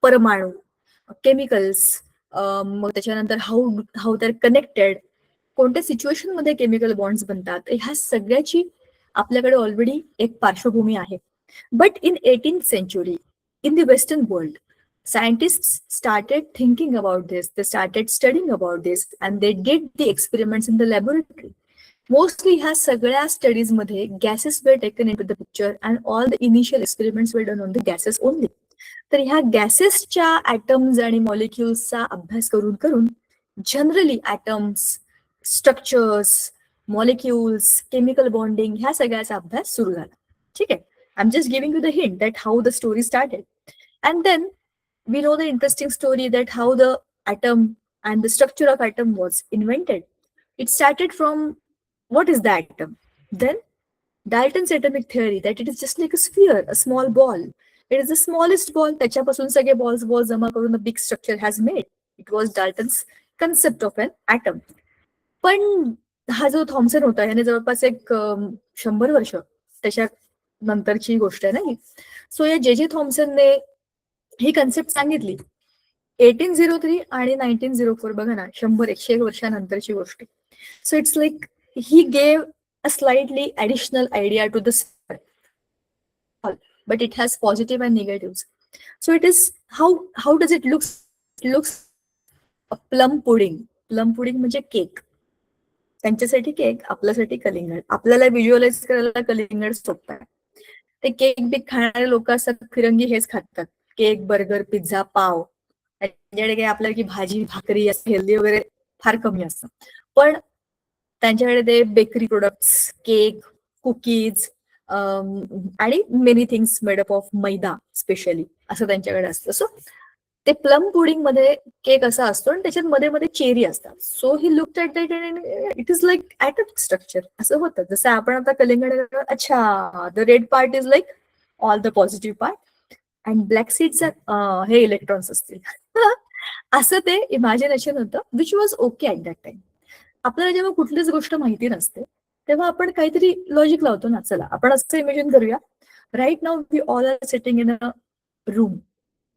परमाणू, केमिकल्स, मग त्याच्यानंतर हाऊ दे आर कनेक्टेड, कोणत्या सिच्युएशन मध्ये केमिकल बॉन्ड्स बनतात, ह्या सगळ्याची आपल्याकडे ऑलरेडी एक पार्श्वभूमी आहे. But in 18th century, in the Western world, scientists started thinking about this, they started studying about this, and they did the experiments in the laboratory. Mostly ह्या सगळ्या स्टडीज मध्ये gases were taken into the picture and all the initial experiments were done on the gases only. तर ह्या गॅसेसच्या atoms आणि मॉलिक्युल्सचा अभ्यास करून करून generally atoms, structures, molecules, chemical bonding ह्या सगळ्याचा अभ्यास सुरू झाला. ठीक आहे. I'm just giving you the hint that how the story started. And then we know the interesting story that how the atom and the structure of atom was invented. It started from what is the atom? Then Dalton's atomic theory that it is just like a sphere, a small ball. It is the smallest ball. त्याच्यापासून सगळे balls जमा करून a big structure has made. It was Dalton's concept of an atom. पण हा जो Thompson होता ह्याने जवळपास एक 100 वर्ष त्याच्या नंतरची गोष्ट आहे ना ही. सो या जे थॉम्सनने ही कन्सेप्ट सांगितली 1803 आणि 1904, बघा ना, 100-101 वर्षानंतरची गोष्ट. So it's like he gave a slightly additional idea to the but it has positive and negatives. So it is how does it looks? It looks a plum pudding. Plum pudding म्हणजे cake. त्यांच्यासाठी cake, आपल्यासाठी कलिंगड. आपल्याला visualise करायला कलिंगड सोपं आहे. ते केक बिक खाणारे लोक असतात फिरंगी हेच खातात. केक, बर्गर, पिझ्झा, पाव. त्यांच्याकडे काही आपल्याला की भाजी भाकरी हेल्दी वगैरे फार कमी असतं. पण त्यांच्याकडे ते बेकरी प्रोडक्ट्स, केक, कुकीज आणि many things made up of maida specially असं त्यांच्याकडे असतं. सो ते प्लम पुडिंग मध्ये केक असा असतो आणि त्याच्यात मध्ये मध्ये चेरी असतात. So he looked at that and it is like atomic structure असं होतं. जसं आपण आता कलिंगड, अच्छा the red part is like all the positive part and black सीड्सचा हे इलेक्ट्रॉन्स असतील. असं ते इमॅजिनेशन होतं, which was okay at that time. आपल्याला जेव्हा कुठलीच गोष्ट माहिती नसते तेव्हा आपण काहीतरी लॉजिक लावतो ना. चला आपण असं इमेजिन करूया, right now we all are sitting in a room.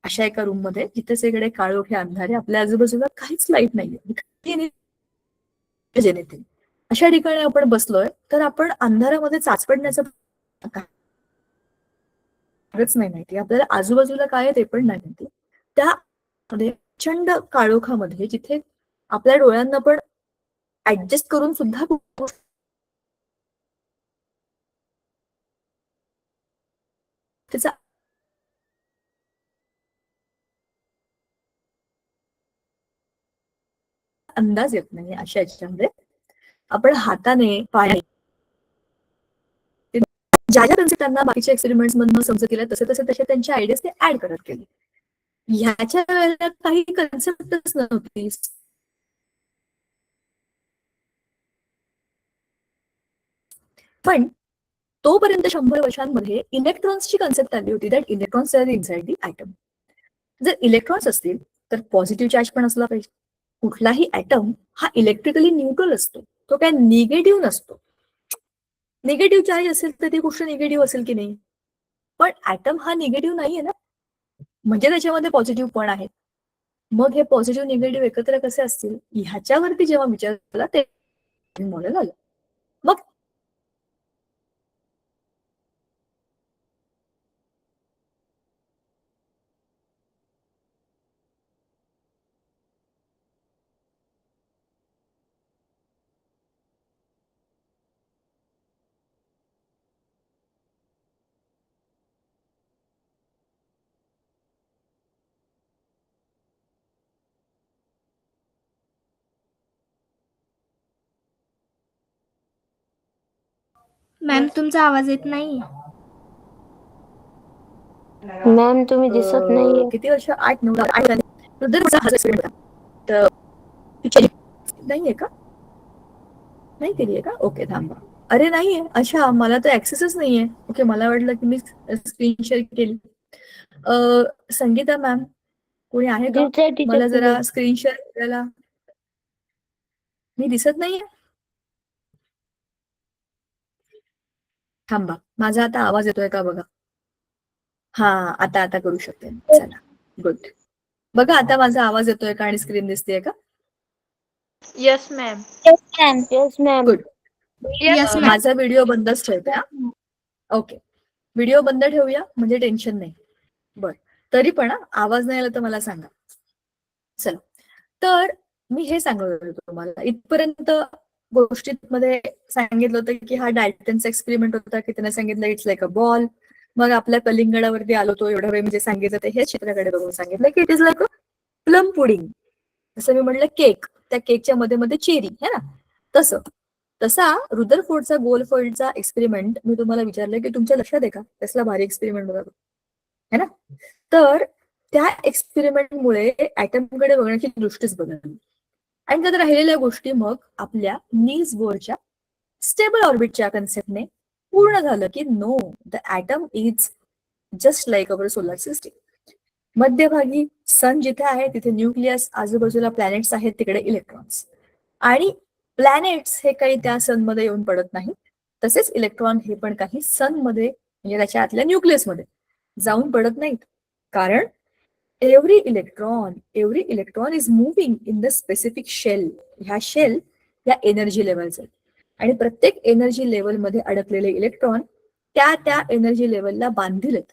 अशा एका रूम मध्ये जिथे सगळे काळोखे अंधारे, आपल्या आजूबाजूला काहीच लाईट नाहीये, अशा ठिकाणी आपण बसलोय, तर आपण अंधारामध्ये चाचपडण्याचं काहीच नाही माहिती. आपल्याला आजूबाजूला काय आहे ते पण नाही माहिती. त्यामध्ये प्रचंड काळोखामध्ये जिथे आपल्या डोळ्यांना पण ऍडजस्ट करून सुद्धा त्याचा अंदाज येत नाही. अशा याच्यामध्ये आपण हाताने, पायाने ज्या ज्या कन्सेप्ट त्यांना बाकीच्या एक्सपेरिमेंट्स मधून समजत गेल्या तसे त्यांच्या आयडियाज ते ऍड करत गेले. ह्याच्या वेळेला काही कन्सेप्टच नव्हती. पण तोपर्यंत 100 वर्षांमध्ये इलेक्ट्रॉन्सची कन्सेप्ट आली होती, that electrons are inside the atom. जर इलेक्ट्रॉन्स असतील तर पॉझिटिव्ह चार्ज पण असला पाहिजे. कुठलाही ॲटम हा इलेक्ट्रिकली न्यूट्रल असतो, तो काय निगेटिव्ह नसतो. निगेटिव्ह चार्ज असेल तर ती गोष्ट निगेटिव्ह असेल की नाही, पण ॲटम हा निगेटिव्ह नाहीये ना, म्हणजे त्याच्यामध्ये पॉझिटिव्ह पण आहे. मग हे पॉझिटिव्ह निगेटिव्ह एकत्र कसे असतील ह्याच्यावरती जेव्हा विचार केला ते मॉडेल आलं. मग मॅम तुमचा आवाज येत नाही. मॅम तुम्ही दिसत नाही. किती वर्ष, 8-9 नाहीये का, नाही केलीये का? ओके थांबा. अरे नाहीये, अच्छा मला तर ऍक्सेसच नाहीये. ओके, मला वाटलं की मी स्क्रीन शेअर केली. संगीता मॅम कोणी आहे का? दिसतंय टीचर मला जरा तुम्ही. स्क्रीन शेअर करायला. मी दिसत नाहीये, थांबा. माझा आता आवाज येतोय का बघा. हा, आता करू शकते. चला गुड. बघा आता माझा आवाज येतोय का आणि स्क्रीन दिसतेय का? Yes ma'am. Yes ma'am. Good. Yes, ma'am. माझा व्हिडिओ बंदच ठेवते हा. ओके, व्हिडिओ बंद ठेवूया म्हणजे टेन्शन नाही. बर, तरी पण आवाज नाही आला तर मला सांगा. चला, तर मी हे सांगत होते तुम्हाला इथपर्यंत गोष्टीमध्ये सांगितलं होतं की हा डाल्टनचा एक्सपेरिमेंट होता की त्याने सांगितलं इट्स लाईक अ बॉल. मग आपल्या कलिंगडावरती आलो तो एवढ्या वेळ म्हणजे सांगितलं ते हे चित्राकडे बघून सांगितलं की it is like a plum pudding. जसं मी म्हटलं केक, त्या केकच्या मध्ये मध्ये चेरी है ना, तसं तसा रुदरफोर्डचा गोलफोल्डचा एक्सपेरिमेंट मी तुम्हाला विचारलं की तुमच्या लक्षात आहे का? कसला भारी एक्सपेरिमेंट होता तो, है ना? तर त्या एक्सपेरिमेंटमुळे ऍटमकडे बघण्याची दृष्टीच बदलली आणि त्यात राहिलेल्या गोष्टी मग आपल्या नील्स बोरच्या स्टेबल ऑर्बिटच्या कन्सेप्टने पूर्ण झालं की no, the atom is just like our solar system. मध्यभागी सन जिथे आहे तिथे न्यूक्लियस, आजूबाजूला प्लॅनेट्स आहेत तिकडे इलेक्ट्रॉन्स. आणि प्लॅनेट्स हे काही त्या सनमध्ये येऊन पडत नाही, तसेच इलेक्ट्रॉन हे पण काही सनमध्ये म्हणजे त्याच्या आतल्या न्यूक्लियसमध्ये जाऊन पडत नाहीत. कारण every electron is moving in the specific shell. ह्या शेल या एनर्जी लेवलचे आणि प्रत्येक एनर्जी लेवलमध्ये अडकलेले इलेक्ट्रॉन त्या त्या एनर्जी लेवलला बांधील आहेत.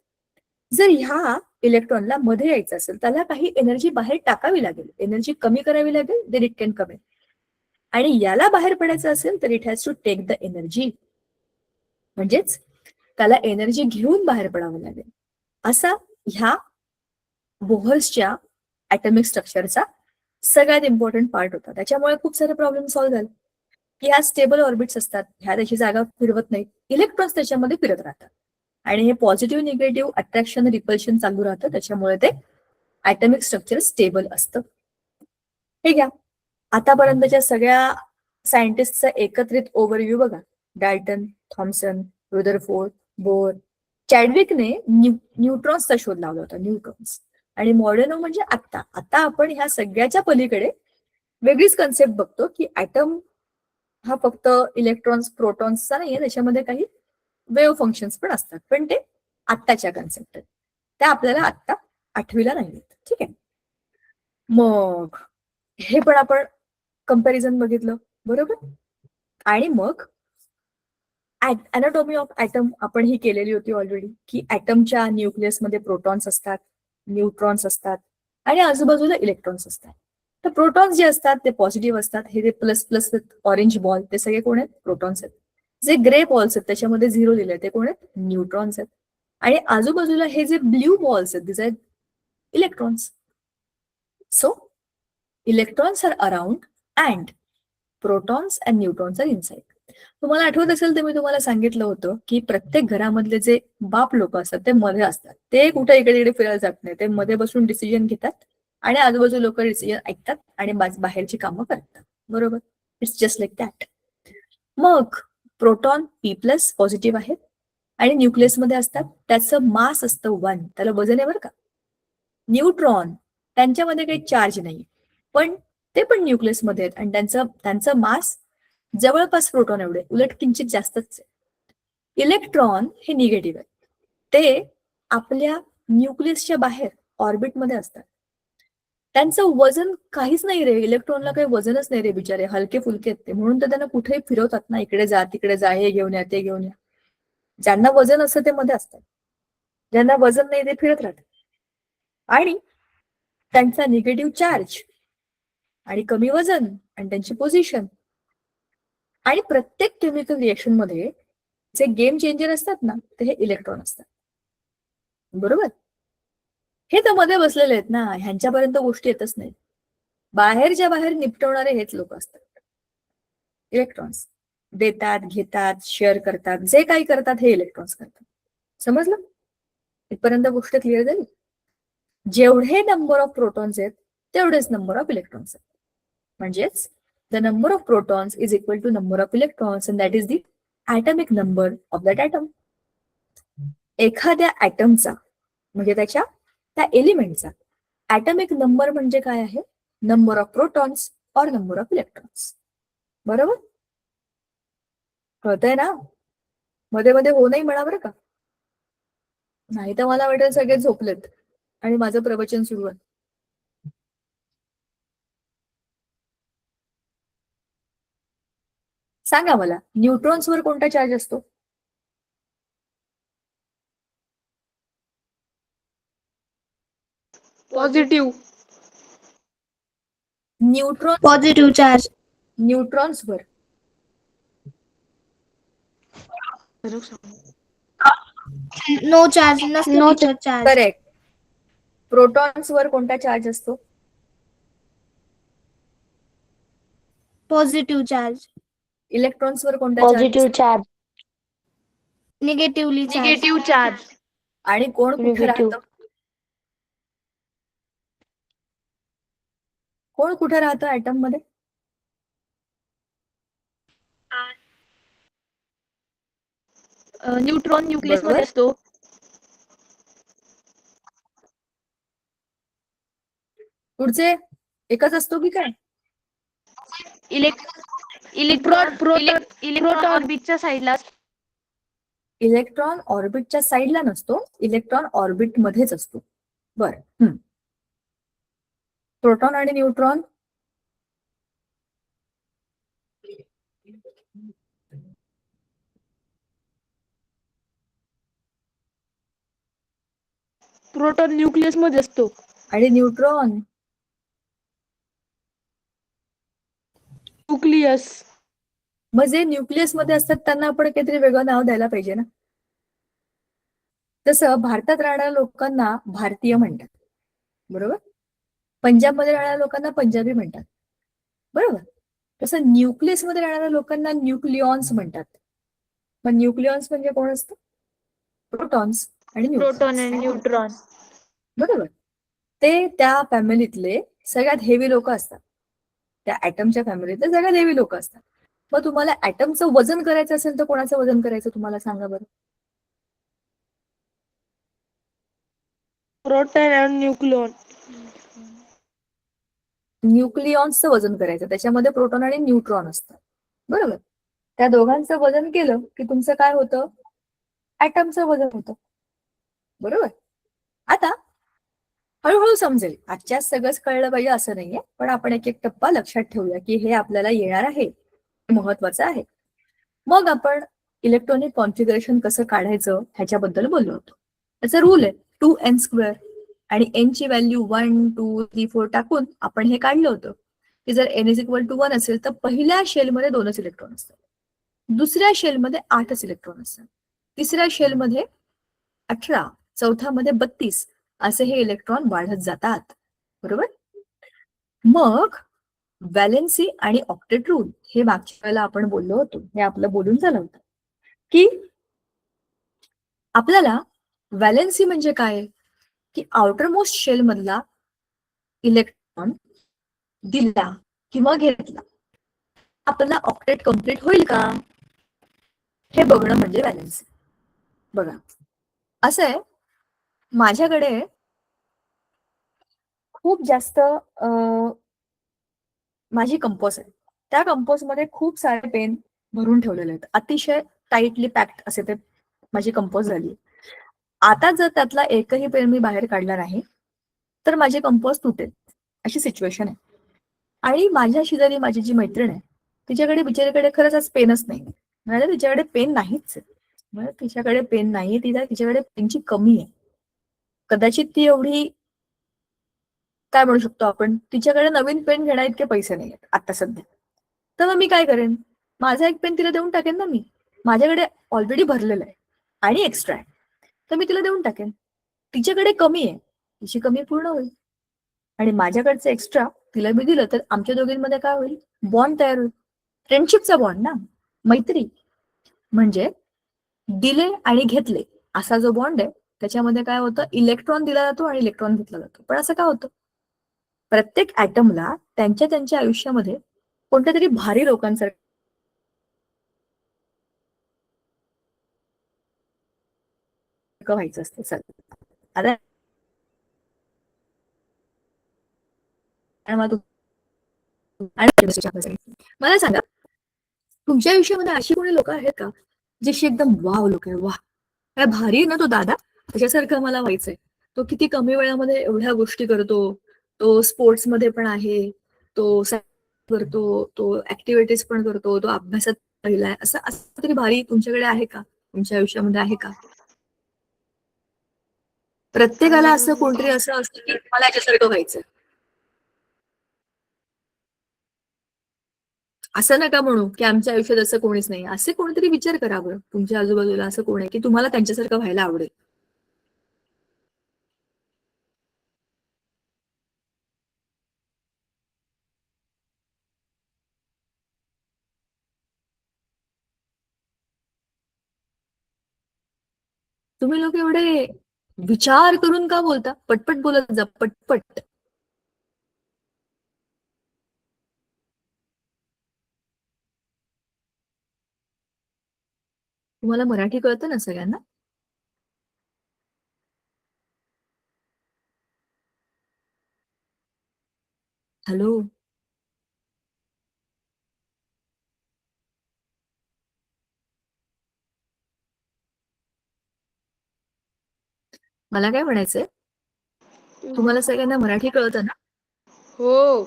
जर ह्या इलेक्ट्रॉनला मध्ये यायचं असेल त्याला काही एनर्जी बाहेर टाकावी लागेल, एनर्जी कमी करावी लागेल, then it can come in. आणि याला बाहेर पडायचं असेल तर it has to take the energy, म्हणजेच त्याला एनर्जी घेऊन बाहेर पडावं लागेल. असा ह्या बोहर्सच्या ऍटॉमिक स्ट्रक्चरचा सगळ्यात इम्पॉर्टंट पार्ट होता. त्याच्यामुळे खूप सारे प्रॉब्लेम सॉल्व्ह झाले की ह्या स्टेबल ऑर्बिट्स असतात, ह्या त्याची जागा फिरवत नाहीत, इलेक्ट्रॉन्स त्याच्यामध्ये फिरत राहतात आणि हे पॉझिटिव्ह निगेटिव्ह अट्रॅक्शन रिपल्शन चालू राहतं. त्याच्यामुळे ते ऍटॉमिक स्ट्रक्चर स्टेबल असतं. हे घ्या आतापर्यंतच्या सगळ्या सायंटिस्टचा एकत्रित ओव्हरव्ह्यू बघा. Dalton, Thomson, Rutherford, Bohr. चॅडविकने न्यूट्रॉन्सचा शोध लावला होता, न्यूट्रॉन्स. आणि मॉडर्नो म्हणजे आता आपण ह्या सगळ्याच्या पलीकडे वेगळीच कन्सेप्ट बघतो की ऍटम हा फक्त इलेक्ट्रॉन्स प्रोटॉन्सचा नाहीये, त्याच्यामध्ये काही वेव्ह फंक्शन्स पण असतात, पण ते आत्ताच्या कन्सेप्ट आहेत, त्या आपल्याला आत्ता आठवीला नाहीयेत. ठीक आहे, मग हे पण आपण कंपॅरिझन बघितलं बरोबर. आणि मग अॅनाटॉमी ऑफ ऍटम आपण ही केलेली होती ऑलरेडी की ऍटमच्या न्यूक्लियसमध्ये प्रोटॉन्स असतात, न्यूट्रॉन्स असतात आणि आजूबाजूला इलेक्ट्रॉन्स असतात. तर प्रोटॉन्स जे असतात ते पॉझिटिव्ह असतात, हे जे प्लस प्लस ऑरेंज बॉल ते सगळे कोण आहेत? प्रोटॉन्स आहेत. जे ग्रे बॉल्स आहेत त्याच्यामध्ये 0 लिहिले ते कोण आहेत? न्यूट्रॉन्स आहेत. आणि आजूबाजूला हे जे ब्ल्यू बॉल्स आहेत दिस आहेत electrons. So electrons are around and protons and neutrons are inside. तुम्हाला आठवत असेल तर मी तुम्हाला सांगितलं होतं की प्रत्येक घरामधले जे बाप लोक असतात ते मध्ये असतात, ते कुठे इकडे इकडे फिरायला जात नाही, ते मध्ये बसून डिसिजन घेतात आणि आजूबाजू लोक डिसिजन ऐकतात आणि बाहेरची कामं करतात बरोबर. It's just like that. मग प्रोटॉन P प्लस पॉझिटिव्ह आहेत आणि न्यूक्लियसमध्ये असतात, त्याचं मास असतं 1, त्याला वजन आहे बरं का. न्यूट्रॉन त्यांच्यामध्ये काही चार्ज नाही, पण ते पण न्यूक्लियसमध्ये आहेत आणि त्यांचं मास जवळपास प्रोटॉन एवढे, उलट किंचित जास्तच आहे. इलेक्ट्रॉन हे निगेटिव्ह आहे, ते आपल्या न्यूक्लियसच्या बाहेर ऑर्बिटमध्ये असतात. त्यांचं वजन काहीच नाही रे, इलेक्ट्रॉनला काही वजनच नाही रे बिचारे, हलके फुलके आहेत ते, म्हणून तर त्यांना कुठेही फिरवतात ना, इकडे जा तिकडे जा, हे घेऊन या ते घेऊन या. ज्यांना वजन असतं ते मध्ये असतात, ज्यांना वजन नाही ते फिरत राहतात. आणि त्यांचा निगेटिव्ह चार्ज आणि कमी वजन आणि त्यांची पोझिशन आणि प्रत्येक केमिकल रिएक्शन मध्ये जे गेम चेंजर असतात ना ते हे इलेक्ट्रॉन असतात बरोबर. हे तर मध्ये बसलेले आहेत ना, ह्यांच्यापर्यंत गोष्टी येतच नाही. बाहेरच्या बाहेर निपटवणारे हेच लोक असतात. इलेक्ट्रॉन्स देतात, घेतात, शेअर करतात, जे काही करतात हे इलेक्ट्रॉन्स करतात. समजलं? इथपर्यंत गोष्ट क्लिअर झाली. जेवढे नंबर ऑफ प्रोटॉन्स आहेत तेवढेच नंबर ऑफ इलेक्ट्रॉन्स आहेत. म्हणजेच the number of protons is equal to number of electrons and that is the atomic number of that atom. एखाद्या ऍटमचा म्हणजे त्या एलिमेंटचा ऍटॉमिक नंबर म्हणजे काय आहे? नंबर ऑफ प्रोटॉन्स और नंबर ऑफ इलेक्ट्रॉन्स. बरोबर कळतंय ना? मध्ये मध्ये हो नाही म्हणा बरं का, नाही तर मला वाटेल सगळे झोपलेत. आणि माझं प्रवचन सुरू आहे. सांगा मला, न्यूट्रॉन्सवर कोणता चार्ज असतो? पॉझिटिव्ह. Positive charge. न्यूट्रॉन्सवर नो चार्ज, नसतो No टीचर चार्ज. करेक्ट. प्रोटॉन्सवर कोणता चार्ज असतो? Positive charge. इलेक्ट्रॉन्सवर कोणता चार्ज positive असतो? charge. Negatively charge. Negative charge. आणि कोण कुठे Negative. राहतं? कोण कुठे राहतं ऍटम मध्ये? न्यूट्रॉन न्यूक्लियस बरोबर. मध्ये असतो. पुढचे एकच असतो की काय? इलेक्ट्रॉन ऑर्बिटच्या साईडला. इलेक्ट्रॉन ऑर्बिटच्या साईडला नसतो, इलेक्ट्रॉन ऑर्बिट मध्येच असतो. बरं. प्रोटॉन आणि न्यूट्रॉन प्रोटॉन न्यूक्लियस मध्ये असतो. आणि न्यूट्रॉन न्यूक्लियस. मग जे न्यूक्लियस मध्ये असतात त्यांना आपण काहीतरी वेगळं नाव द्यायला पाहिजे ना. तसं भारतात राहणाऱ्या लोकांना भारतीय म्हणतात, बरोबर. पंजाबमध्ये राहणाऱ्या लोकांना पंजाबी म्हणतात, बरोबर. तसं न्यूक्लियस मध्ये राहणाऱ्या लोकांना न्यूक्लिऑन्स म्हणतात. मग न्यूक्लिऑन्स म्हणजे कोण असतं? प्रोटॉन्स आणि प्रोटॉन न्यूट्रॉन्स, आणि न्यूट्रॉन. बरोबर. ते त्या फॅमिलीतले सगळ्यात हेवी लोक असतात. त्या ऍटमच्या फॅमिलीतले सगळ्यात हेवी लोक असतात. मग तुम्हाला ऍटमचं वजन करायचं असेल तर कोणाचं वजन करायचं तुम्हाला सांगा बरं. प्रोटॉन आणि न्यूक्लियॉन. न्यूक्लिऑन्सचं वजन करायचं, त्याच्यामध्ये प्रोटॉन आणि न्यूट्रॉन असतात, बरोबर. त्या दोघांचं वजन केलं की तुमचं काय होतं? ऍटमचं वजन होतं, बरोबर. आता हळूहळू समजेल, आजच्या सगळंच कळलं पाहिजे असं नाहीये, पण आपण एक एक टप्पा लक्षात ठेवूया की हे आपल्याला येणार आहे, महत्वाचं आहे. मग आपण इलेक्ट्रॉनिक कॉन्फिगरेशन कसं काढायचं ह्याच्याबद्दल बोललो होतो. त्याचा रूल आहे 2n² आणि n ची व्हॅल्यू 1, 2, 3, 4 टाकून आपण हे काढलं होतं की जर n = 1 असेल तर पहिल्या शेलमध्ये 2च इलेक्ट्रॉन असतात, दुसऱ्या शेलमध्ये 8च इलेक्ट्रॉन असतात, तिसऱ्या शेलमध्ये 18, चौथ्यामध्ये 32 असे हे इलेक्ट्रॉन वाढत जातात, बरोबर. मग व्हॅलेन्सी आणि ऑक्टेट रूल हे मागच्या वेळेला आपण बोललो होतो, हे आपलं बोलून झालं होतं की आपल्याला व्हॅलेन्सी म्हणजे काय, की आउटरमोस्ट शेल मधला इलेक्ट्रॉन दिला किंवा घेतला आपला ऑक्टेट कम्प्लीट होईल का हे बघणं म्हणजे व्हॅलेन्सी. बघा असं आहे, माझ्याकडे खूप जास्त माझी कंपोज आहे, त्या कंपोज मध्ये खूप सारे पेन भरून ठेवलेले आहेत, अतिशय टाईटली पॅक्ड असे ते माझी कंपोज झाली. आता जर त्यातला एकही पेन मी बाहेर काढला नाही तर माझी कंपोज तुटेल, अशी सिच्युएशन आहे. आणि माझ्या शेजारी माझी जी मैत्रीण आहे तिच्याकडे बिचारीकडे खरंच आज पेनच नाही, म्हणजे तिच्याकडे पेन नाहीच आहे, म्हणजे तिच्याकडे पेन नाही, तिच्याकडे पेनची कमी आहे. कदाचित ती एवढी काय म्हणू शकतो आपण, तिच्याकडे नवीन पेन घेण्या इतके पैसे नाही आहेत आता सध्या. तर मग मी काय करेन, माझा एक पेन तिला देऊन टाकेन ना. मी माझ्याकडे ऑलरेडी भरलेलं आहे आणि एक्स्ट्रा आहे, तर मी तिला देऊन टाकेन. तिच्याकडे कमी आहे, तिची कमी पूर्ण होईल आणि माझ्याकडचं एक्स्ट्रा तिला मी दिलं तर आमच्या दोघींमध्ये काय होईल, बॉन्ड तयार होईल, फ्रेंडशिपचा बॉन्ड ना, मैत्री. म्हणजे दिले आणि घेतले असा जो बॉन्ड आहे त्याच्यामध्ये काय होतं, इलेक्ट्रॉन दिला जातो आणि इलेक्ट्रॉन घेतला जातो. पण असं काय होतं, प्रत्येक ऍटमला त्यांच्या त्यांच्या आयुष्यामध्ये कोणत्या तरी भारी लोकांसारखं व्हायचं असतं. चल आता मला सांगा, तुमच्या आयुष्यामध्ये अशी कोणी लोक आहेत का जशी एकदम वाव लोक आहे, वाह काय भारी आहे ना तो दादा, त्याच्यासारखं मला व्हायचंय. तो किती कमी वेळामध्ये एवढ्या गोष्टी करतो, तो स्पोर्ट्समध्ये पण आहे, तो करतो, तो ऍक्टिव्हिटीज पण करतो, तो अभ्यासात पहिला आहे, असं असं तरी भारी तुमच्याकडे आहे का, तुमच्या आयुष्यामध्ये आहे का? प्रत्येकाला असं कोणतरी असं असतं की मला याच्यासारखं व्हायचं. असं नका म्हणू की आमच्या आयुष्यात असं कोणीच नाही. असे कोणीतरी विचार करा बरं, तुमच्या आजूबाजूला असं कोण आहे की तुम्हाला त्यांच्यासारखं व्हायला आवडेल. तुम्ही लोक एवढे विचार करून का बोलता? पटपट बोलत जा, पटपट. तुम्हाला मराठी कळतं ना सगळ्यांना? हॅलो. मला काय म्हणायचंय, तुम्हाला सगळ्यांना मराठी कळतं ना? हो.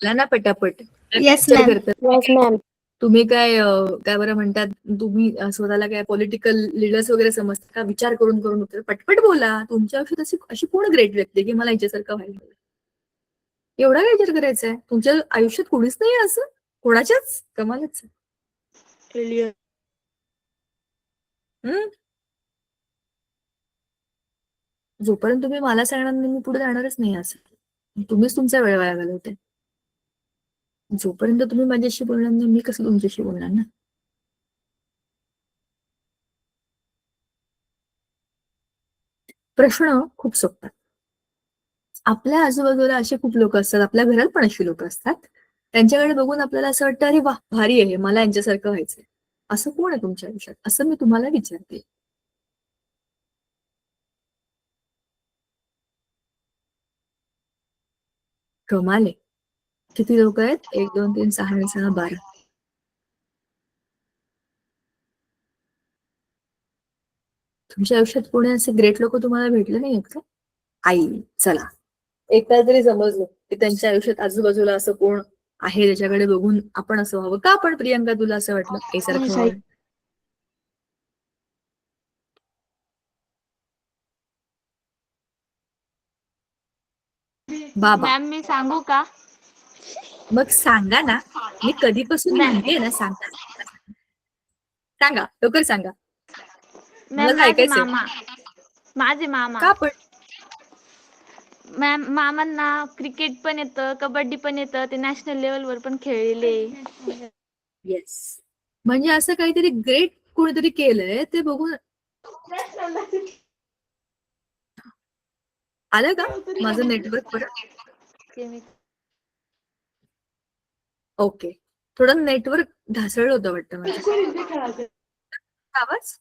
बोला ना पटापट. Yes, विचार ma'am. करतात. Yes ma'am. तुम्ही काय काय बरं म्हणतात, तुम्ही स्वतःला काय पॉलिटिकल लिडर्स वगैरे समजता का? विचार करून करून उत्तर पटपट बोला. तुमच्या आयुष्यात अशी अशी कोण ग्रेट व्यक्ती की मला याच्यासारखं व्हायला हवं? एवढा काय विचार करायचा आहे? तुमच्या आयुष्यात कोणीच नाही असं? कोणाच्याच? कमालच. एलियन. हम्म. जोपर्यंत तुम्ही मला सांगणार नाही, मी पुढे जाणारच नाही असं. तुम्हीच तुमचा वेळ वाया घालवते. जोपर्यंत तुम्ही माझ्याशी बोलणार नाही, मी कसं तुमच्याशी बोलणार ना? प्रश्न खूप सोपा. आपल्या आजूबाजूला असे खूप लोक असतात, आपल्या घरात पण अशी लोक असतात, त्यांच्याकडे बघून आपल्याला असं वाटतं अरे वा भारी आहे, मला यांच्यासारखं व्हायचंय. असं कोण आहे तुमच्या आयुष्यात? असं मी तुम्हाला विचारते. कमाल आहे. किती लोक आहेत? 1, 2, 3, 6 आणि 6, 12. तुमच्या आयुष्यात कोणी असे ग्रेट लोक तुम्हाला भेटले नाही आहेत का? आई, चला एकदा तरी समजलं की त्यांच्या आयुष्यात आजूबाजूला असं कोण आहे ज्याच्याकडे बघून आपण असं व्हावं. का पण प्रियंका तुला असं वाटलं आईसारखं व्हावं? बाबा. मॅम मी सांगू का? मग सांगा ना, मी कधीपासून म्हणतेय ना, सांगा. सांगा, लवकर सांगा. मला मॅम तर ऐकायचंय. माझे मामा. का पण? मॅम मामांना क्रिकेट पण येतं, कबड्डी पण येतं, ते नॅशनल लेवलवर पण खेळलेले. येस. म्हणजे असं काहीतरी ग्रेट कोणीतरी केलंय ते बघून आलं का माझं नेटवर्क परत? ओके. थोडं नेटवर्क ढासळलं होतं वाटतं माझं. आवाज?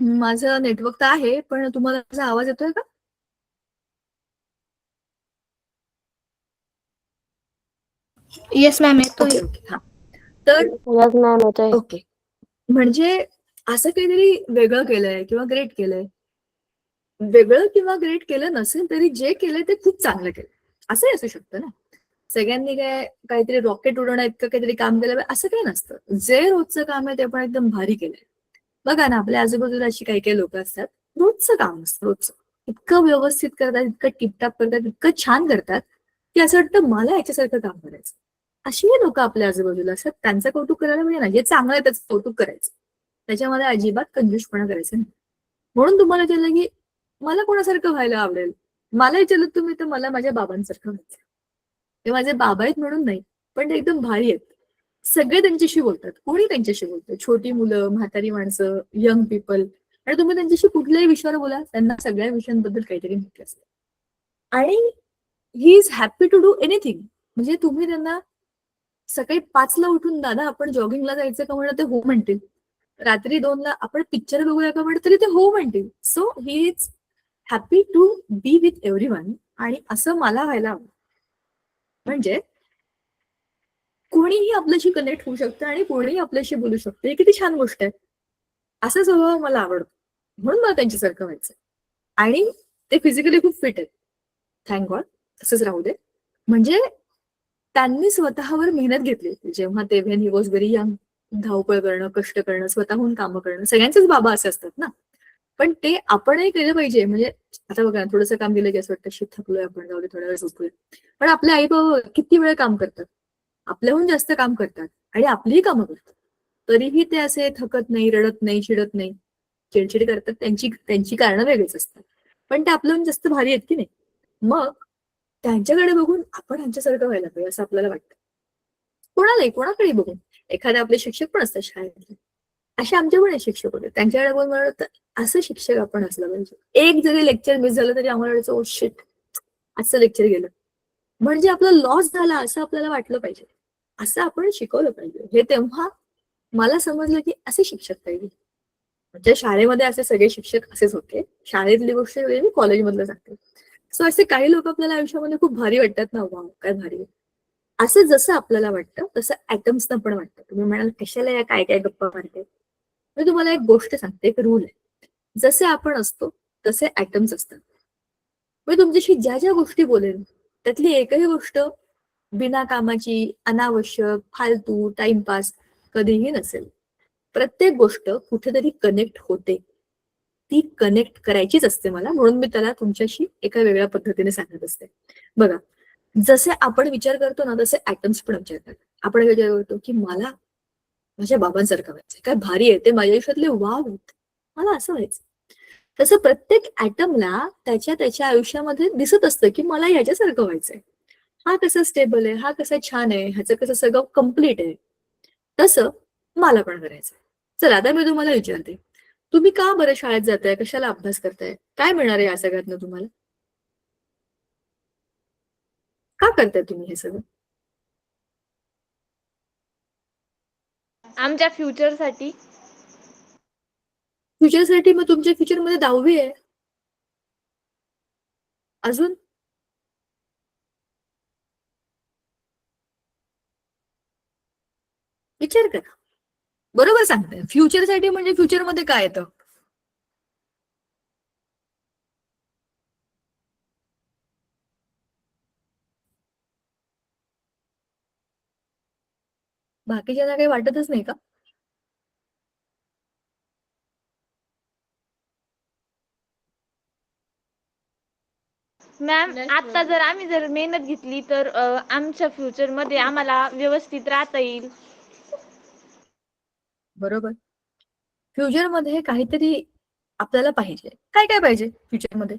माझं नेटवर्क तर आहे, पण तुम्हाला माझा आवाज येतोय का? Yes, ma'am. Okay okay. हा. तर येस मॅम येतोय. ओके. म्हणजे असं काहीतरी वेगळं केलंय किंवा ग्रेट केलंय. वेगळं किंवा ग्रेट केलं नसेल तरी जे केलंय ते खूप चांगलं केलं, असंही असू शकतं ना. सगळ्यांनी काय काहीतरी रॉकेट उडवण्यात इतकं काहीतरी काम केलं असं काही नसतं. जे रोजचं काम आहे ते पण एकदम भारी केलंय. बघा ना, आपल्या आजूबाजूला अशी काही काही लोक असतात, रोजचं काम असतं, रोजचं इतकं व्यवस्थित करतात, इतकं टिपटाप करतात, इतकं छान करतात की असं वाटतं मला याच्यासारखं काम करायचं. अशीही लोक आपल्या आजूबाजूला असतात, त्यांचं कौतुक करायला म्हणजे ना, जे चांगलं आहे त्याचं कौतुक करायचं, त्याच्यामध्ये अजिबात कंजूसपणा करायचं नाही. म्हणून तुम्हाला विचारलं की मला कोणासारखं व्हायला आवडेल, मला विचारलं तुम्ही तर मला माझ्या बाबांसारखं व्हायचं. ते माझे बाबा आहेत म्हणून नाही, पण ते एकदम भारी आहेत. सगळे त्यांच्याशी बोलतात, कोणी त्यांच्याशी बोलतं, छोटी मुलं, म्हातारी माणसं, यंग पीपल, आणि तुम्ही त्यांच्याशी कुठल्याही विषयावर बोला, त्यांना सगळ्या विषयांबद्दल काहीतरी माहिती असतं. आणि he is happy to do anything. म्हणजे तुम्ही त्यांना सकाळी 5ला उठून दादा आपण जॉगिंगला जायचं का म्हणलं ते हो म्हणतील. रात्री 2ला आपण पिक्चर बघूया का म्हणलं तरी ते हो म्हणतील. So he is happy to be with everyone, आणि असं मला व्हायला हवं. म्हणजे कोणीही आपल्याशी कनेक्ट होऊ शकतं आणि कोणीही आपल्याशी बोलू शकतं. ही किती छान गोष्ट आहे. असा स्वभाव मला आवडतो, म्हणून मला त्यांच्यासारखं व्हायचं. आणि ते फिजिकली खूप फिट आहेत, थँक गॉड. तसंच राहू दे. म्हणजे त्यांनी स्वतःवर मेहनत घेतली होती. जेव्हा ते when he was very young, धावपळ करणं, कष्ट करणं, स्वतःहून कामं करणं. सगळ्यांचेच बाबा असे असतात ना, पण ते आपणही केलं पाहिजे. म्हणजे आता बघा, थोडंसं काम दिलं की असं वाटतं शी थकलोय आपण, जाऊ दे थोड्या वेळ झोपूया. पण आपले आई बाबा किती वेळ काम करतात, आपल्याहून जास्त काम करतात आणि आपलीही कामं करतात. तरीही ते असे थकत नाही, रडत नाही, चिडत नाही. चिडचिड करतात, त्यांची त्यांची कारणं वेगळीच असतात, पण ते आपल्याहून जास्त भारी आहेत की नाही. मग त्यांच्याकडे बघून आपण यांच्यासारखं व्हायला पाहिजे असं आपल्याला वाटतं. कोणालाही, कोणाकडे बघून. एखादे आपले शिक्षक पण असतात शाळेतले, असे आमचे पण शिक्षक होते. त्यांच्याकडे बघून मला वाटतं असं शिक्षक आपण असलं पाहिजे. एक जरी लेक्चर मिस झालं तरी आम्हाला वाटायचं, ओ शिट, आजचं लेक्चर गेलं म्हणजे आपला लॉस झाला असं आपल्याला वाटलं पाहिजे. असं आपण शिकवलं पाहिजे. हे तेव्हा मला समजलं की असे शिक्षक पाहिजे. म्हणजे शाळेमध्ये असे सगळे शिक्षक असेच होते. शाळेतली गोष्ट वेगळी, मी कॉलेजमधलं सांगते. सो असे काही लोक आपल्याला आयुष्यामध्ये खूप भारी वाटतात ना, वाव काय भारी आहे. असं जसं आपल्याला वाटतं तसं ऍटम्सना पण वाटतं. तुम्ही म्हणाल कशाला या काय काय गप्पा मारते, मी तुम्हाला एक गोष्ट सांगते, एक रूल आहे. जसे आपण असतो तसे ऍटम्स असतात. मी तुमच्याशी ज्या ज्या गोष्टी बोलेन त्यातली एकही गोष्ट बिना कामाची, अनावश्यक, फालतू, टाइमपास कधीही नसेल. प्रत्येक गोष्ट कुठेतरी कनेक्ट होते. ती कनेक्ट करायचीच असते मला, म्हणून मी त्याला तुमच्याशी एका वेगळ्या पद्धतीने सांगत असते. बघा, जसे आपण विचार करतो ना तसे ऍटम्स पण विचार करतात. आपण विचार करतो की मला माझ्या बाबांसारखं व्हायचंय, काय भारी आहे, ते माझ्या आयुष्यातले वाव आहेत, मला असं व्हायचं. तसं प्रत्येक ऍटमला त्याच्या त्याच्या आयुष्यामध्ये दिसत असतं की मला ह्याच्यासारखं व्हायचंय. हा कसा स्टेबल आहे, हा कसा छान आहे, ह्याचं कसं सगळं कम्प्लीट आहे, तसं मला पण करायचंय. चला आता मी तुम्हाला विचारते, तुम्ही का बरं शाळेत जाताय, कशाला अभ्यास करताय, काय मिळणार आहे या सगळ्यातनं तुम्हाला, का करताय तुम्ही हे सगळं? आमच्या फ्युचरसाठी. फ्युचरसाठी. मग तुमच्या फ्युचरमध्ये 10वी आहे, अजून विचार करा. बरोबर सांगताय, फ्युचरसाठी म्हणजे फ्युचरमध्ये काय येतं? बाकीच्यांना काही वाटतच नाही का? मॅम, आता जर आम्ही मेहनत घेतली तर आमच्या फ्युचर मध्ये आम्हाला व्यवस्थित राहता येईल. बरोबर. फ्युचरमध्ये काहीतरी आपल्याला पाहिजे. काय काय पाहिजे फ्युचरमध्ये?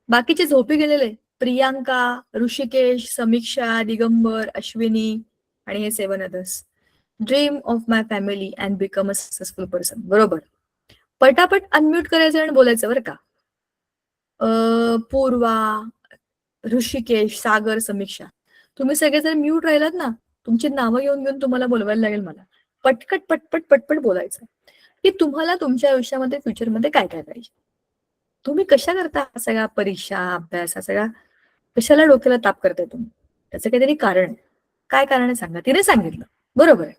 बाकीचे झोपी गेलेले प्रियांका, ऋषिकेश, समीक्षा, दिगंबर, अश्विनी आणि हे 7 others. Dream of my family and become a successful person. बरोबर. पटापट अनम्यूट करायचं आणि बोलायचं बरं का. पूर्वा, ऋषिकेश, सागर, समीक्षा, तुम्ही सगळे जर म्यूट राहिलात ना, तुमची नावं घेऊन घेऊन तुम्हाला बोलवायला लागेल मला. पटकट पटपट पटपट बोलायचं की तुम्हाला तुमच्या आयुष्यामध्ये फ्युचरमध्ये काय काय पाहिजे. तुम्ही कशा करता हा सगळा परीक्षा, अभ्यास, हा सगळा कशाला डोक्याला ताप करताय तुम्ही? त्याचं काहीतरी कारण आहे. काय कारण आहे सांगा. तिने सांगितलं, बरोबर आहे,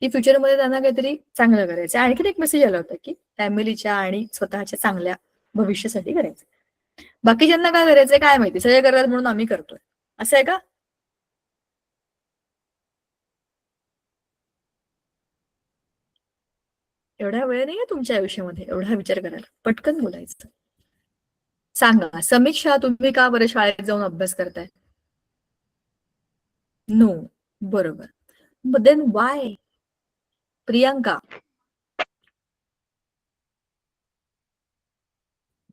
की फ्युचरमध्ये त्यांना काहीतरी चांगलं करायचं. आणखीन एक मेसेज आला होता की फॅमिलीच्या आणि स्वतःच्या चांगल्या भविष्यासाठी करायचं. बाकीच्यांना काय करायचंय काय माहिती, सगळे करतात म्हणून आम्ही करतोय, असं आहे का? एवढा वेळ नाहीये तुमच्या आयुष्यामध्ये एवढा विचार करायला. पटकन बोलायचं. सांगा. समीक्षा, तुम्ही का बरं शाळेत जाऊन अभ्यास करताय? नो. बरोबर. But then why? प्रियांका,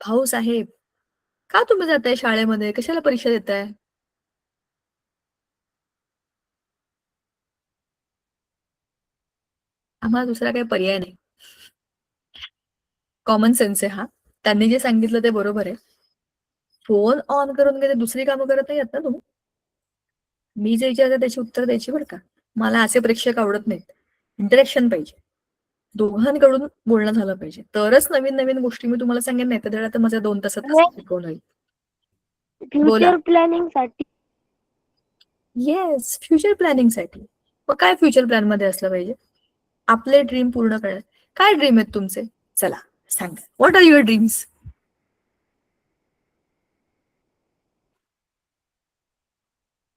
भाऊ साहेब, का तुम्ही जाताय शाळेमध्ये, कशाला परीक्षा देताय? आम्हाला दुसरा काही पर्याय नाही. कॉमन सेन्स आहे हा. त्यांनी जे सांगितलं ते बरोबर आहे. फोन ऑन करून काही दुसरी कामं करत नाहीयेत ना तुम्ही? मी जे विचारते त्याची उत्तर द्यायची बरं का. मला असे प्रेक्षक आवडत नाहीत. इंटरॅक्शन पाहिजे. दोघांकडून बोलणं झालं पाहिजे. तरच नवीन नवीन गोष्टी मी तुम्हाला सांगेन, नाही तर आता माझ्या 2 तासात शिकवलं होईल. बोला. फ्युचर प्लॅनिंग साठी. येस, फ्युचर प्लॅनिंग साठी. मग काय फ्युचर प्लॅन मध्ये असलं पाहिजे? आपले ड्रीम पूर्ण करण्यात. काय ड्रीम आहेत तुमचे? चला सांगा, what are your dreams?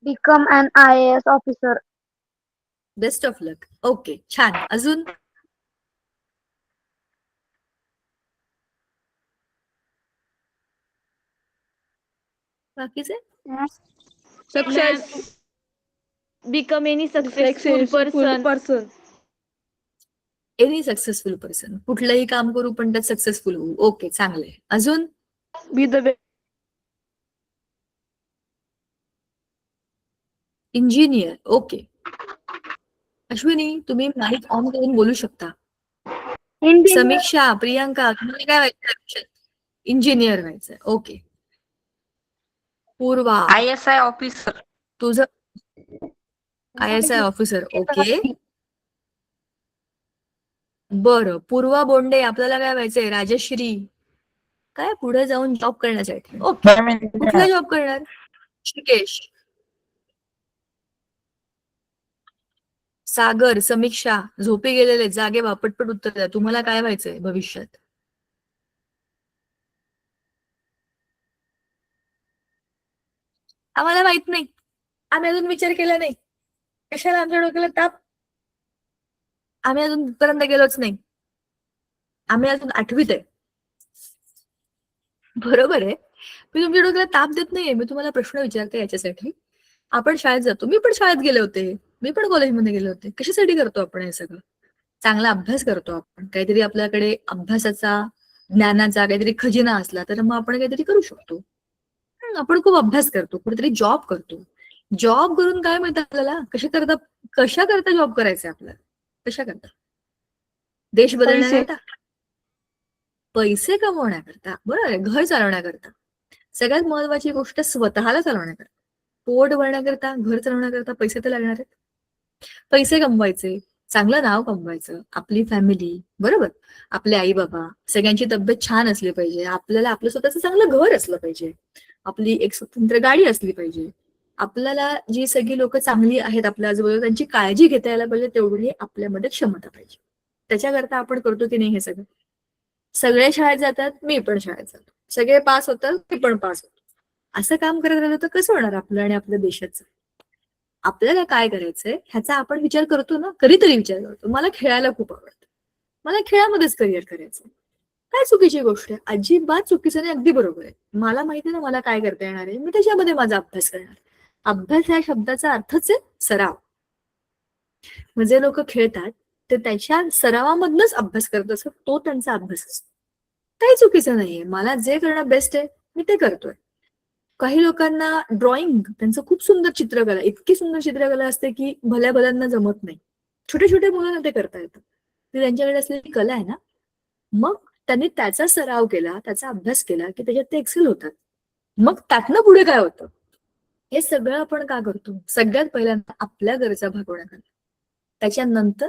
Become an IAS officer. Best of luck. Okay, छान. अजून? बाकीचे? Success. Become any successful Successful person. person. Any successful person. कुठलंही काम करू पण त्यात सक्सेसफुल होऊ. ओके, चांगलंय. अजून? Be the best. Engineer. Okay. Ashwini, तुम्ही माईक ऑन करून बोलू शकता. समीक्षा, प्रियांका, तुम्हाला काय व्हायचं? इंजिनियर व्हायचंय. ओके. पूर्वा, ISI ऑफिसर. तुझं? ISI officer. ओके. बरं. पूर्वा बोंडे, आपल्याला काय व्हायचंय? राजश्री. काय पुढे जाऊन जॉब करण्यासाठी. ओके. कुठला जॉब करणार? शिकेश, सागर, समीक्षा, झोपी गेलेले, जागे व्हा, पटपट उत्तर द्या. तुम्हाला काय व्हायचंय भविष्यात? आम्हाला माहित नाही. आम्ही अजून विचार केला नाही. कशाला आमच्या डोक्याला ताप? आम्ही अजून पर्यंत गेलोच नाही. आम्ही अजून 8वीत आहे. बरोबर आहे. मी तुमच्या डोक्याला ताप देत नाहीये. मी तुम्हाला प्रश्न विचारते याच्यासाठी. आपण शाळेत जातो. मी पण शाळेत गेले होते. मी पण कॉलेजमध्ये गेले होते. कशासाठी करतो आपण हे सगळं? चांगला अभ्यास करतो आपण. काहीतरी आपल्याकडे अभ्यासाचा, ज्ञानाचा काहीतरी खजिना असला तर मग आपण काहीतरी करू शकतो. आपण खूप अभ्यास करतो, कुठेतरी जॉब करतो. जॉब करून काय मिळतं आपल्याला? कशा करता जॉब करायचा आपल्याला? कशा करता? देश बदलण्याकरता? पैसे कमवण्याकरता. बरोबर आहे. घर चालवण्याकरता. सगळ्यात महत्वाची गोष्ट स्वतःला चालवण्याकरता. पोट भरण्याकरता, घर चालवण्याकरता पैसे तर लागणार आहेत. पैसे कमवायचे, चांगलं नाव कमवायचं, आपली फॅमिली, बरोबर, आपले आई बाबा, सगळ्यांची तब्येत छान असली पाहिजे, आपल्याला आपलं स्वतःचं चांगलं घर असलं पाहिजे, आपली एक स्वतंत्र गाडी असली पाहिजे, आपल्याला जी सगळी लोक चांगली आहेत आपल्या आजूबाजूला त्यांची काळजी घेता यायला पाहिजे, तेवढी आपल्यामध्ये क्षमता पाहिजे. त्याच्याकरता आपण करतो की नाही हे सगळं? सगळे शाळेत जातात, मी पण शाळेत जातो, सगळे पास होतात, मी पण पास होतो. असं काम करत राहिलं तर कसं होणार आपलं आणि आपल्या देशाचं? आपल्याला काय करायचंय ह्याचा आपण विचार करतो ना, कधीतरी विचार करतो. मला खेळायला खूप आवडतं, मला खेळामध्येच करिअर करायचं. काय चुकीची गोष्ट आहे? अजिबात चुकीचं नाही, अगदी बरोबर आहे. मला माहिती आहे ना मला काय करता येणार आहे, मी त्याच्यामध्ये माझा अभ्यास करणार. अभ्यास ह्या शब्दाचा अर्थच आहे सराव. म्हणजे लोक खेळतात ते त्याच्या सरावामधनच अभ्यास करत असत, तो त्यांचा अभ्यास असतो. काही चुकीचं नाहीये. मला जे करणं बेस्ट आहे मी ते करतोय. काही लोकांना ड्रॉइंग, त्यांचं खूप सुंदर चित्रकला, इतकी सुंदर चित्रकला असते की भल्या भल्यांना जमत नाही. छोटे छोटे मुलांना ते करता येतं. ती त्यांच्याकडे असलेली कला आहे ना. मग त्यांनी त्याचा सराव केला, त्याचा अभ्यास केला की त्याच्यात ते एक्सेल होतात. मग त्यातनं पुढे काय होतं? हे सगळं आपण का करतो? सगळ्यात पहिल्यांदा आपल्या गरजा भागवण्याकरता, त्याच्यानंतर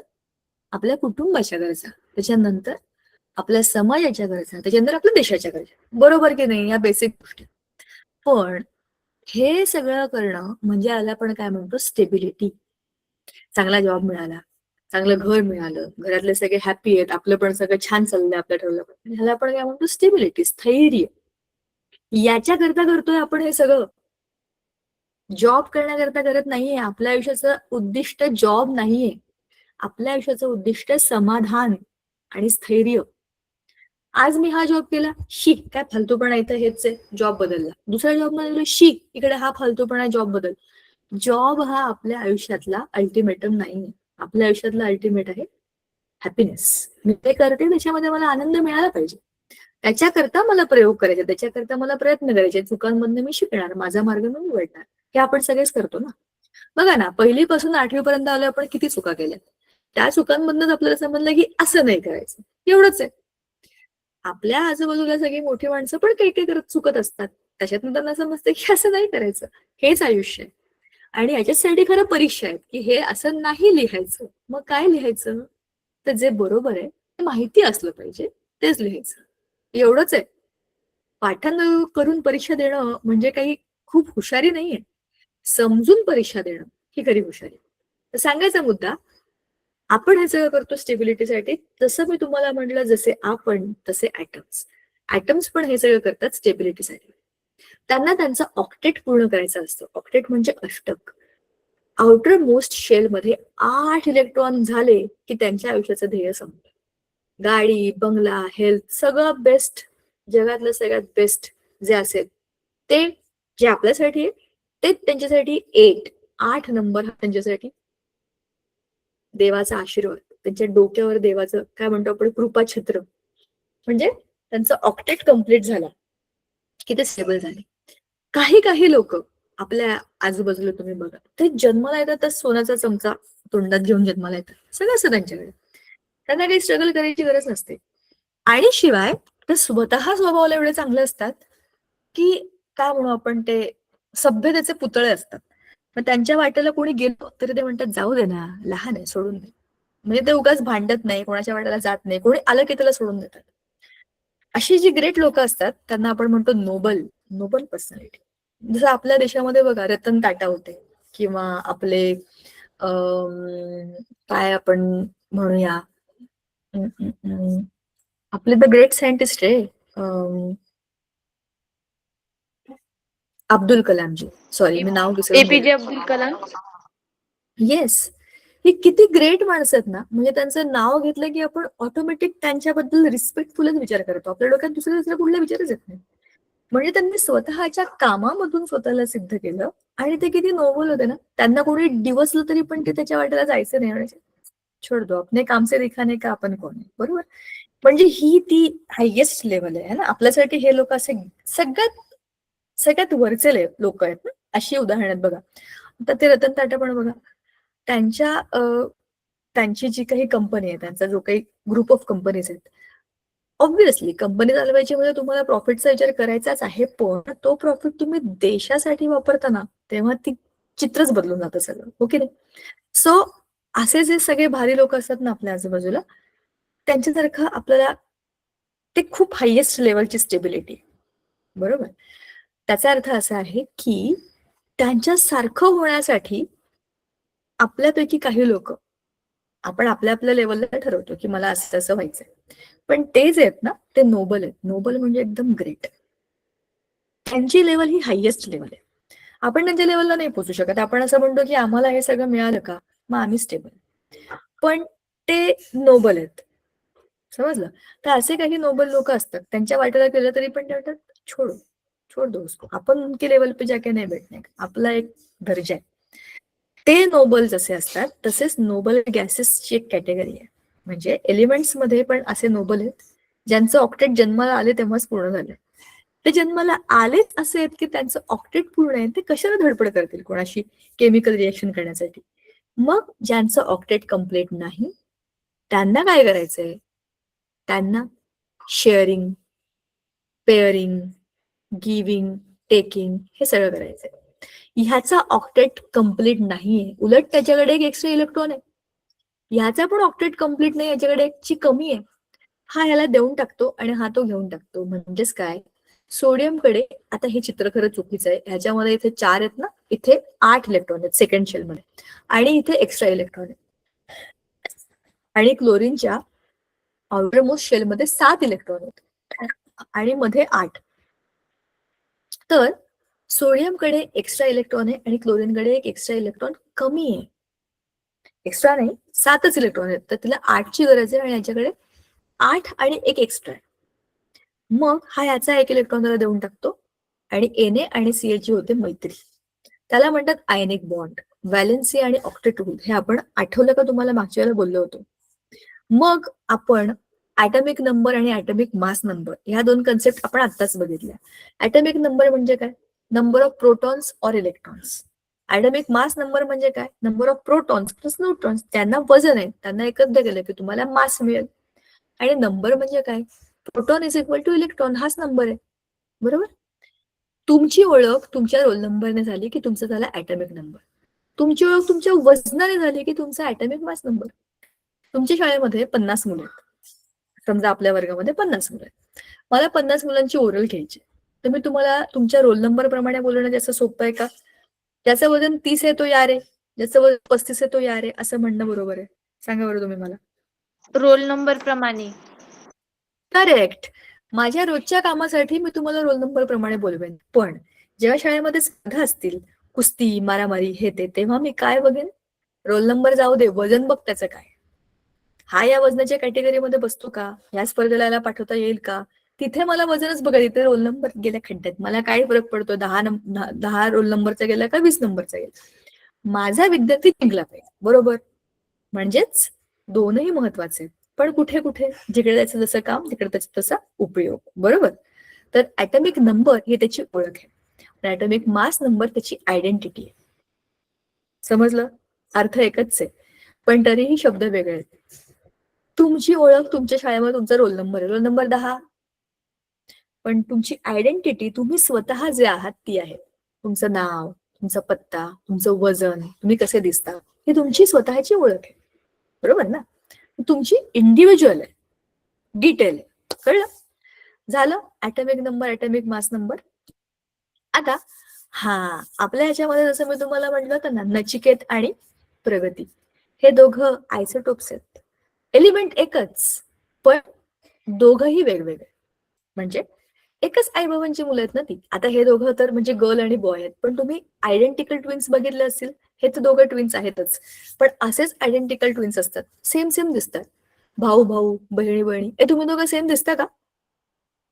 आपल्या कुटुंबाच्या गरजा, त्याच्यानंतर आपल्या समाजाच्या गरजा, त्याच्यानंतर आपल्या देशाच्या गरजा. बरोबर की नाही? या बेसिक गोष्टी. पण हे सगळं करणं म्हणजे याला आपण काय म्हणतो? स्टेबिलिटी. चांगला जॉब मिळाला, चांगलं घर मिळालं, घरातले सगळे हॅपी आहेत, आपलं पण सगळं छान चाललंय, आपलं ठरवलं पण, ह्याला आपण काय म्हणतो? स्टेबिलिटी, स्थैर्य. याच्याकरता करतोय आपण हे सगळं. जॉब करण्याकरता करत नाहीये. आपल्या आयुष्याचं उद्दिष्ट जॉब नाहीये. आपल्या आयुष्याचं उद्दिष्ट समाधान आणि स्थैर्य. आज मी हा जॉब केला, शी काय फालतूपणा, इथं हेच आहे, जॉब बदलला. दुसऱ्या जॉब मध्ये गेलो, शी इकडे हा फालतूपणा, जॉब बदल. जॉब हा आपल्या आयुष्यातला अल्टिमेटम नाहीये. आपल्या आयुष्यातला अल्टिमेट आहे हॅपीनेस. मी ते करते, त्याच्यामध्ये मला आनंद मिळाला पाहिजे, त्याच्याकरता मला प्रयोग करायचे, त्याच्याकरता मला प्रयत्न करायचे, चुकांमधनं मी शिकणार, माझा मार्ग मी निवडणार. हे आपण सगळेच करतो ना. बघा ना, पहिलीपासून 8वी पर्यंत आलो आपण, किती चुका केल्या. त्या चुकांमधनच आपल्याला समजलं की असं नाही करायचं, एवढंच आहे. आपल्या आजूबाजूला सगळी मोठी माणसं पण काही काही करत चुकत असतात, त्याच्यातून त्यांना समजते की असं नाही करायचं. हेच आयुष्य आहे. आणि याच्यासाठी खरं परीक्षा आहेत की हे असं नाही लिहायचं. मग काय लिहायचं? तर जे बरोबर आहे ते माहिती असलं पाहिजे, तेच लिहायचं. एवढंच आहे. पाठांतर करून परीक्षा देणं म्हणजे काही खूप हुशारी नाहीये. समजून परीक्षा देणं ही खरी हुशारी. तर सांगायचा मुद्दा, आपण हे सगळं करतो स्टेबिलिटीसाठी. तसं मी तुम्हाला म्हटलं, जसे आपण तसे ऍटम्स पण हे सगळं करतात स्टेबिलिटीसाठी. त्यांना त्यांचं ऑक्टेट पूर्ण करायचं असतं. ऑक्टेट म्हणजे अष्टक. आउटर मोस्ट शेल मध्ये 8 इलेक्ट्रॉन झाले की त्यांच्या आयुष्याचं ध्येय संपलं. गाडी, बंगला, हेल्थ, सगळं बेस्ट, जगातलं सगळ्यात बेस्ट जे असेल ते जे आपल्यासाठी आहे ते त्यांच्यासाठी 8 नंबर हा त्यांच्यासाठी देवाचा आशीर्वाद. त्यांच्या डोक्यावर देवाचं काय म्हणतो आपण, कृपाछत्र. म्हणजे त्यांचं ऑक्टेट कम्प्लीट झाला की ते स्टेबल झाले. काही लोक आपल्या आजूबाजूला तुम्ही बघा, ते जन्माला येतात तर सोन्याचा चमचा तोंडात घेऊन जन्माला येतात. सगळं असतं त्यांच्याकडे, त्यांना काही स्ट्रगल करायची गरज नसते. आणि शिवाय ते स्वतः स्वभावाला एवढे चांगले असतात की काय म्हणू आपण, ते सभ्यतेचे पुतळे असतात. मग त्यांच्या वाटेला कोणी गेलो तरी ते म्हणतात जाऊ दे ना, लहान आहे, सोडून दे. म्हणजे ते उगाच भांडत नाही, कोणाच्या वाटेला जात नाही, कोणी आलं की त्याला सोडून देतात. अशी जी ग्रेट लोक असतात त्यांना आपण म्हणतो नोबल पर्सनॅलिटी. जसं आपल्या देशामध्ये बघा, रतन टाटा होते, किंवा आपले काय आपण म्हणूया, आपले द ग्रेट सायंटिस्ट आहे अब्दुल कलामजी. सॉरी, मी नाव विसरून गेले. एपीजे अब्दुल कलाम. येस, ही किती ग्रेट माणसं आहेत ना. म्हणजे त्यांचं नाव घेतलं की आपण ऑटोमॅटिक त्यांच्याबद्दल रिस्पेक्टफुलच विचार करतो. आपल्या डोक्यात दुसऱ्या कुठला विचारच येत नाही. म्हणजे त्यांनी स्वतःच्या कामामधून स्वतःला सिद्ध केलं, आणि ते किती नोबल होते ना. त्यांना कोणी डिवसलं तरी पण ते त्याच्या वाटेला जायचं नाही, म्हणजे छोड दो, अपने काम से दिखाने का अपन कोण आहे. बरोबर. म्हणजे ही ती हायएस्ट लेवल आहे ना. आपल्यासाठी हे लोक असे सगळ्यात वरचे लोक आहेत ना. अशी उदाहरण आहेत बघा. आता ते रतन टाटा पण बघा, त्यांची जी काही कंपनी आहे, त्यांचा जो काही ग्रुप ऑफ कंपनीज आहेत, ऑब्व्हियसली कंपनी चालवायची म्हणजे तुम्हाला प्रॉफिटचा विचार करायचाच आहे, पण तो प्रॉफिट तुम्ही देशासाठी वापरताना तेव्हा ती चित्रच बदलून जातं सगळं, हो की नाही. सो असे जे सगळे भारी लोक असतात ना आपल्या आजूबाजूला, त्यांच्यासारखं आपल्याला ते खूप हायएस्ट लेवलची स्टेबिलिटी. बरोबर. त्याचा अर्थ असा आहे की त्यांच्यासारखं होण्यासाठी आपल्यापैकी काही लोक, आपण आपल्या लेवलला ठरवतो की मला असं असं व्हायचंय, पण ते जे आहेत ना ते नोबल आहेत. नोबल म्हणजे एकदम ग्रेट. त्यांची लेवल ही हायएस्ट लेवल आहे. आपण त्यांच्या लेवलला नाही पोहोचू शकत. आपण असं म्हणतो की आम्हाला हे सगळं मिळालं का, मग आम्ही स्टेबल. पण ते नोबल आहेत, समजलं. तर असे काही नोबल लोक असतात, त्यांच्या वाटेला केलं तरी पण ते म्हणतात छोड दो उसको, आपण उनके लेवल पे जाके नाही बैठने का, आपला एक दर्जा आहे. ते नोबल जसे असतात तसेच नोबल गॅसेसची एक कॅटेगरी आहे. म्हणजे एलिमेंट्स मध्ये पण असे नोबल आहेत ज्यांचं ऑक्टेट जन्माला आले तेव्हाच पूर्ण झालं. ते जन्माला आलेच असे आहेत की त्यांचं ऑक्टेट पूर्ण आहे, ते कशाला धडपड करतील कोणाशी केमिकल रिएक्शन करण्यासाठी. मग ज्यांचं ऑक्टेट कम्प्लीट नाही त्यांना काय करायचंय, त्यांना शेअरिंग, पेअरिंग, गिव्हिंग, टेकिंग हे सगळं करायचंय. ह्याचा ऑक्टेट कम्प्लीट नाहीये, उलट त्याच्याकडे एक एक्स्ट्रा इलेक्ट्रॉन आहे. ह्याचा पण ऑक्टेट कम्प्लीट नाही, याच्याकडे एकची कमी आहे. हा ह्याला देऊन टाकतो आणि हा तो घेऊन टाकतो. म्हणजेच काय, सोडियमकडे, आता हे चित्र खरं चुकीचं आहे, ह्याच्यामध्ये इथे 4 आहेत ना, इथे 8 इलेक्ट्रॉन आहेत सेकंड शेल मध्ये, आणि इथे एक्स्ट्रा इलेक्ट्रॉन आहे. आणि क्लोरीनच्या आउटरमोस्ट शेल मध्ये 7 इलेक्ट्रॉन आहेत आणि मध्ये 8. तर सोडियमकडे एक्स्ट्रा इलेक्ट्रॉन आहे आणि क्लोरीनकडे एक एक्स्ट्रा इलेक्ट्रॉन कमी आहे. एक्स्ट्रा नाही, 7च इलेक्ट्रॉन आहेत, तर तिला 8ची गरज आहे आणि याच्याकडे 8 आणि एक एक्स्ट्रा आहे. मग हा याचा एक इलेक्ट्रॉन त्याला देऊन टाकतो आणि Na आणि Cl ची होते मैत्री. त्याला म्हणतात आयनिक बॉन्ड. व्हॅलेन्सी आणि ऑक्टेट रूल हे आपण आठवलं का तुम्हाला, मागच्या वेळेला बोललो होतो. मग आपण ऍटॉमिक नंबर आणि ऍटॉमिक मास नंबर ह्या दोन कन्सेप्ट आपण आत्ताच बघितल्या. ऍटॉमिक नंबर म्हणजे काय, नंबर ऑफ प्रोटॉन्स और इलेक्ट्रॉन्स. ऍटॉमिक मास नंबर म्हणजे काय, number of protons plus neutrons. त्यांना वजन आहे, त्यांना एकत्र केलं की तुम्हाला मास मिळेल. आणि नंबर म्हणजे काय, proton is equal two electron, हाच नंबर आहे. बरोबर. तुमची ओळख तुमच्या रोल नंबरने झाली की तुमचा झाला ऍटॉमिक नंबर. तुमची ओळख तुमच्या वजनाने झाली की तुमचा ऍटॉमिक मास नंबर. तुमच्या शाळेमध्ये 50 मुलं आहेत, समजा आपल्या वर्गामध्ये 50 मुलं आहेत, मला 50 मुलांची ओरल घ्यायची, तर मी तुम्हाला तुमच्या रोल नंबर प्रमाणे बोलणं जास्त सोपं आहे का, ज्याचं वजन 30 आहे तो या रे, ज्याचं वजन 35 आहे तो यार आहे असं म्हणणं बरोबर आहे? सांगा बरं तुम्ही मला. रोल नंबर प्रमाणे. करेक्ट. माझ्या रोजच्या कामासाठी मी तुम्हाला रोल नंबर प्रमाणे बोलवेन, पण जेव्हा शाळेमध्ये स्पर्धा असतील, कुस्ती, मारामारी हे ते, तेव्हा मी काय बघेन? रोल नंबर जाऊ दे, वजन बघ त्याचं काय. हा या वजनाच्या कॅटेगरीमध्ये बसतो का? या स्पर्धेला याला पाठवता येईल का? तिथे मला वजनच बघा, तिथे रोल नंबर गेल्या खड्ड्यात. मला काय फरक पडतो 10 रोल नंबरचा गेला का 20 नंबरचा गेला? माझा विद्यार्थी जिंकला पाहिजे, बरोबर? म्हणजेच दोनही महत्वाचे, पण कुठे कुठे जिकडे त्याचं जसं काम तिकडे त्याचा तसा उपयोग, बरोबर? तर ऍटॉमिक नंबर ही त्याची ओळख आहे, ऍटॉमिक मास नंबर त्याची आयडेंटिटी आहे. समजलं? अर्थ एकच आहे, पण तरीही शब्द वेगळे आहेत. तुमची ओळख तुमच्या शाळेमध्ये तुमचा रोल नंबर आहे, रोल नंबर 10, पण तुमची आयडेंटिटी तुम्ही स्वतः जे आहात ती आहे. तुमचं नाव, तुमचा पत्ता, तुमचं वजन, तुम्ही कसे दिसता, ही तुमची स्वतःची ओळख आहे, बरोबर ना? तुमची इंडिव्हिज्युअल आहे, डिटेल आहे. कळलं? झालं atomic number, atomic mass number. आता आपल्या ह्याच्यामध्ये जसं मी तुम्हाला म्हटलं होतं ना, नचिकेत आणि प्रगती हे दोघं आयसोटोप्स आहेत. एलिमेंट एकच, पण दोघंही वेगवेगळे. म्हणजे एकच आई बाबांची मुलं आहेत ना ती. आता हे दोघं तर म्हणजे गर्ल आणि बॉय आहेत, पण तुम्ही आयडेंटिकल ट्विन्स बघितले असतील, हे तर दोघं ट्विन्स आहेतच, पण असेच आयडेंटिकल ट्विन्स असतात, सेम सेम दिसतात. भाऊ भाऊ, बहिणी बहिणी, हे तुम्ही दोघं सेम दिसता का?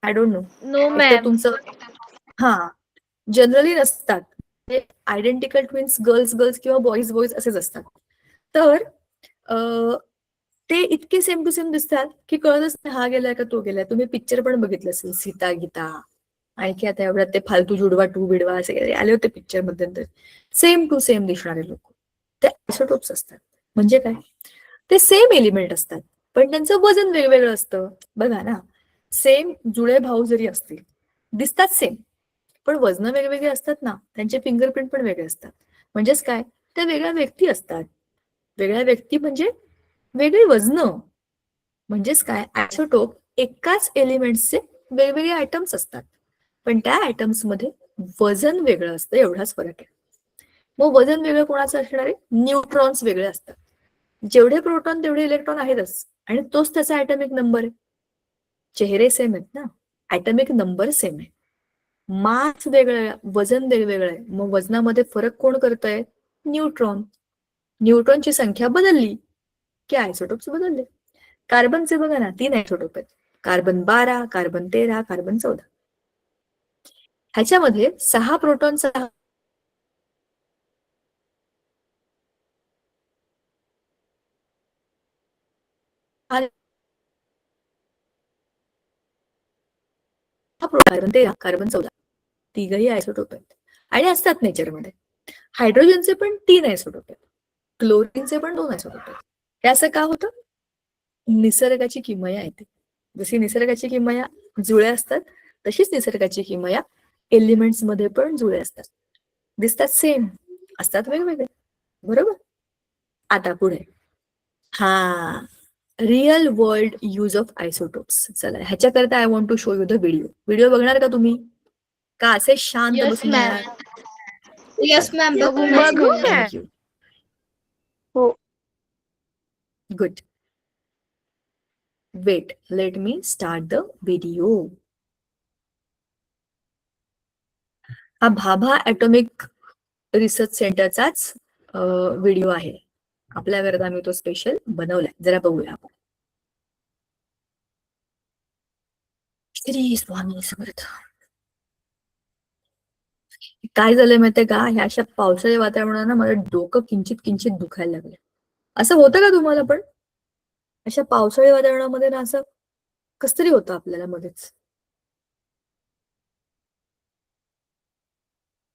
I don't know. नो एक तर मॅम. तुमचं जनरली नसतात, आयडेंटिकल ट्विन्स गर्ल्स गर्ल्स किंवा बॉईज बॉईज असेच असतात. तर ते इतके सेम टू सेम दिसतात की कळतच नाही हा गेलाय का तो गेलाय. तुम्ही पिक्चर पण बघितलं असेल, सीता गीता, आणखी आता एवढ्यात ते फालतू जुडवा टू बिडवा असे आले होते पिक्चर मध्यंतर. सेम टू सेम दिसणारे लोक ते आयसोटोप्स असतात. म्हणजे काय? ते सेम एलिमेंट असतात, पण त्यांचं वजन वेगवेगळं असतं. बघा ना, सेम जुळे भाऊ जरी असतील, दिसतात सेम, पण वजन वेगवेगळे असतात ना, त्यांचे फिंगरप्रिंट पण वेगळे असतात. म्हणजेच काय? त्या वेगळ्या व्यक्ती असतात. वेगळ्या व्यक्ती म्हणजे वेगळी वजन. म्हणजेच काय? आयसोटोप एकाच एलिमेंट्सचे वेगवेगळे आयटम्स असतात, पण त्या आयटम्स मध्ये वजन वेगळं असतं, एवढाच फरक आहे. मग वजन वेगळं कोणाचं असणार आहे? न्यूट्रॉन्स वेगळे असतात. जेवढे प्रोटॉन तेवढे इलेक्ट्रॉन आहेतच, आणि तोच त्याचा ऍटॉमिक नंबर आहे. चेहरे सेम आहेत ना, ऍटॉमिक नंबर सेम आहे, मास वेगळं आहे, वजन वेगवेगळं आहे. मग वजनामध्ये फरक कोण करतंय? न्यूट्रॉन. न्यूट्रॉनची संख्या बदलली की आयसोटोप्स बदलले. कार्बनचे बघा ना, 3 आयसोटोप आहेत, कार्बन 12, कार्बन 13, कार्बन 14. ह्याच्यामध्ये 6 प्रोटॉन, 6 कार्बन 13, कार्बन 14, तिघही आयसोटोप आहेत आणि असतात नेचरमध्ये. हायड्रोजनचे पण 3 आयसोटोप आहेत, क्लोरीनचे पण 2 आयसोटोप आहेत. हे असं का होतं? निसर्गाची किमया येते. जशी निसर्गाची किमया जुळ्या असतात, तशीच निसर्गाची किमया एलिमेंट्स मध्ये पण जुळे असतात. दिसतात सेम, असतात वेगवेगळे, बरोबर? आता पुढे real world use of isotopes. चला, ह्याच्याकरता I want to show you the video. Video बघणार का तुम्ही, का असे शांत Yes, बसून ma'am. राहणार? Yes ma'am. बघू का? थँक्यू. हो. Good. Wait, let me start the video. हा भाभा ॲटॉमिक रिसर्च सेंटरचाच व्हिडिओ आहे. आपल्याकरता आम्ही तो स्पेशल बनवलाय. जरा बघूया आपण. श्री स्वामी समर्थ. काय झालंय माहितीये का, ह्या अशा पावसाळी वातावरणानं माझं डोकं किंचित किंचित दुखायला लागलं. असं होतं का तुम्हाला पण? अशा पावसाळी वातावरणामध्ये ना असं कस तरी होतं आपल्याला मध्येच.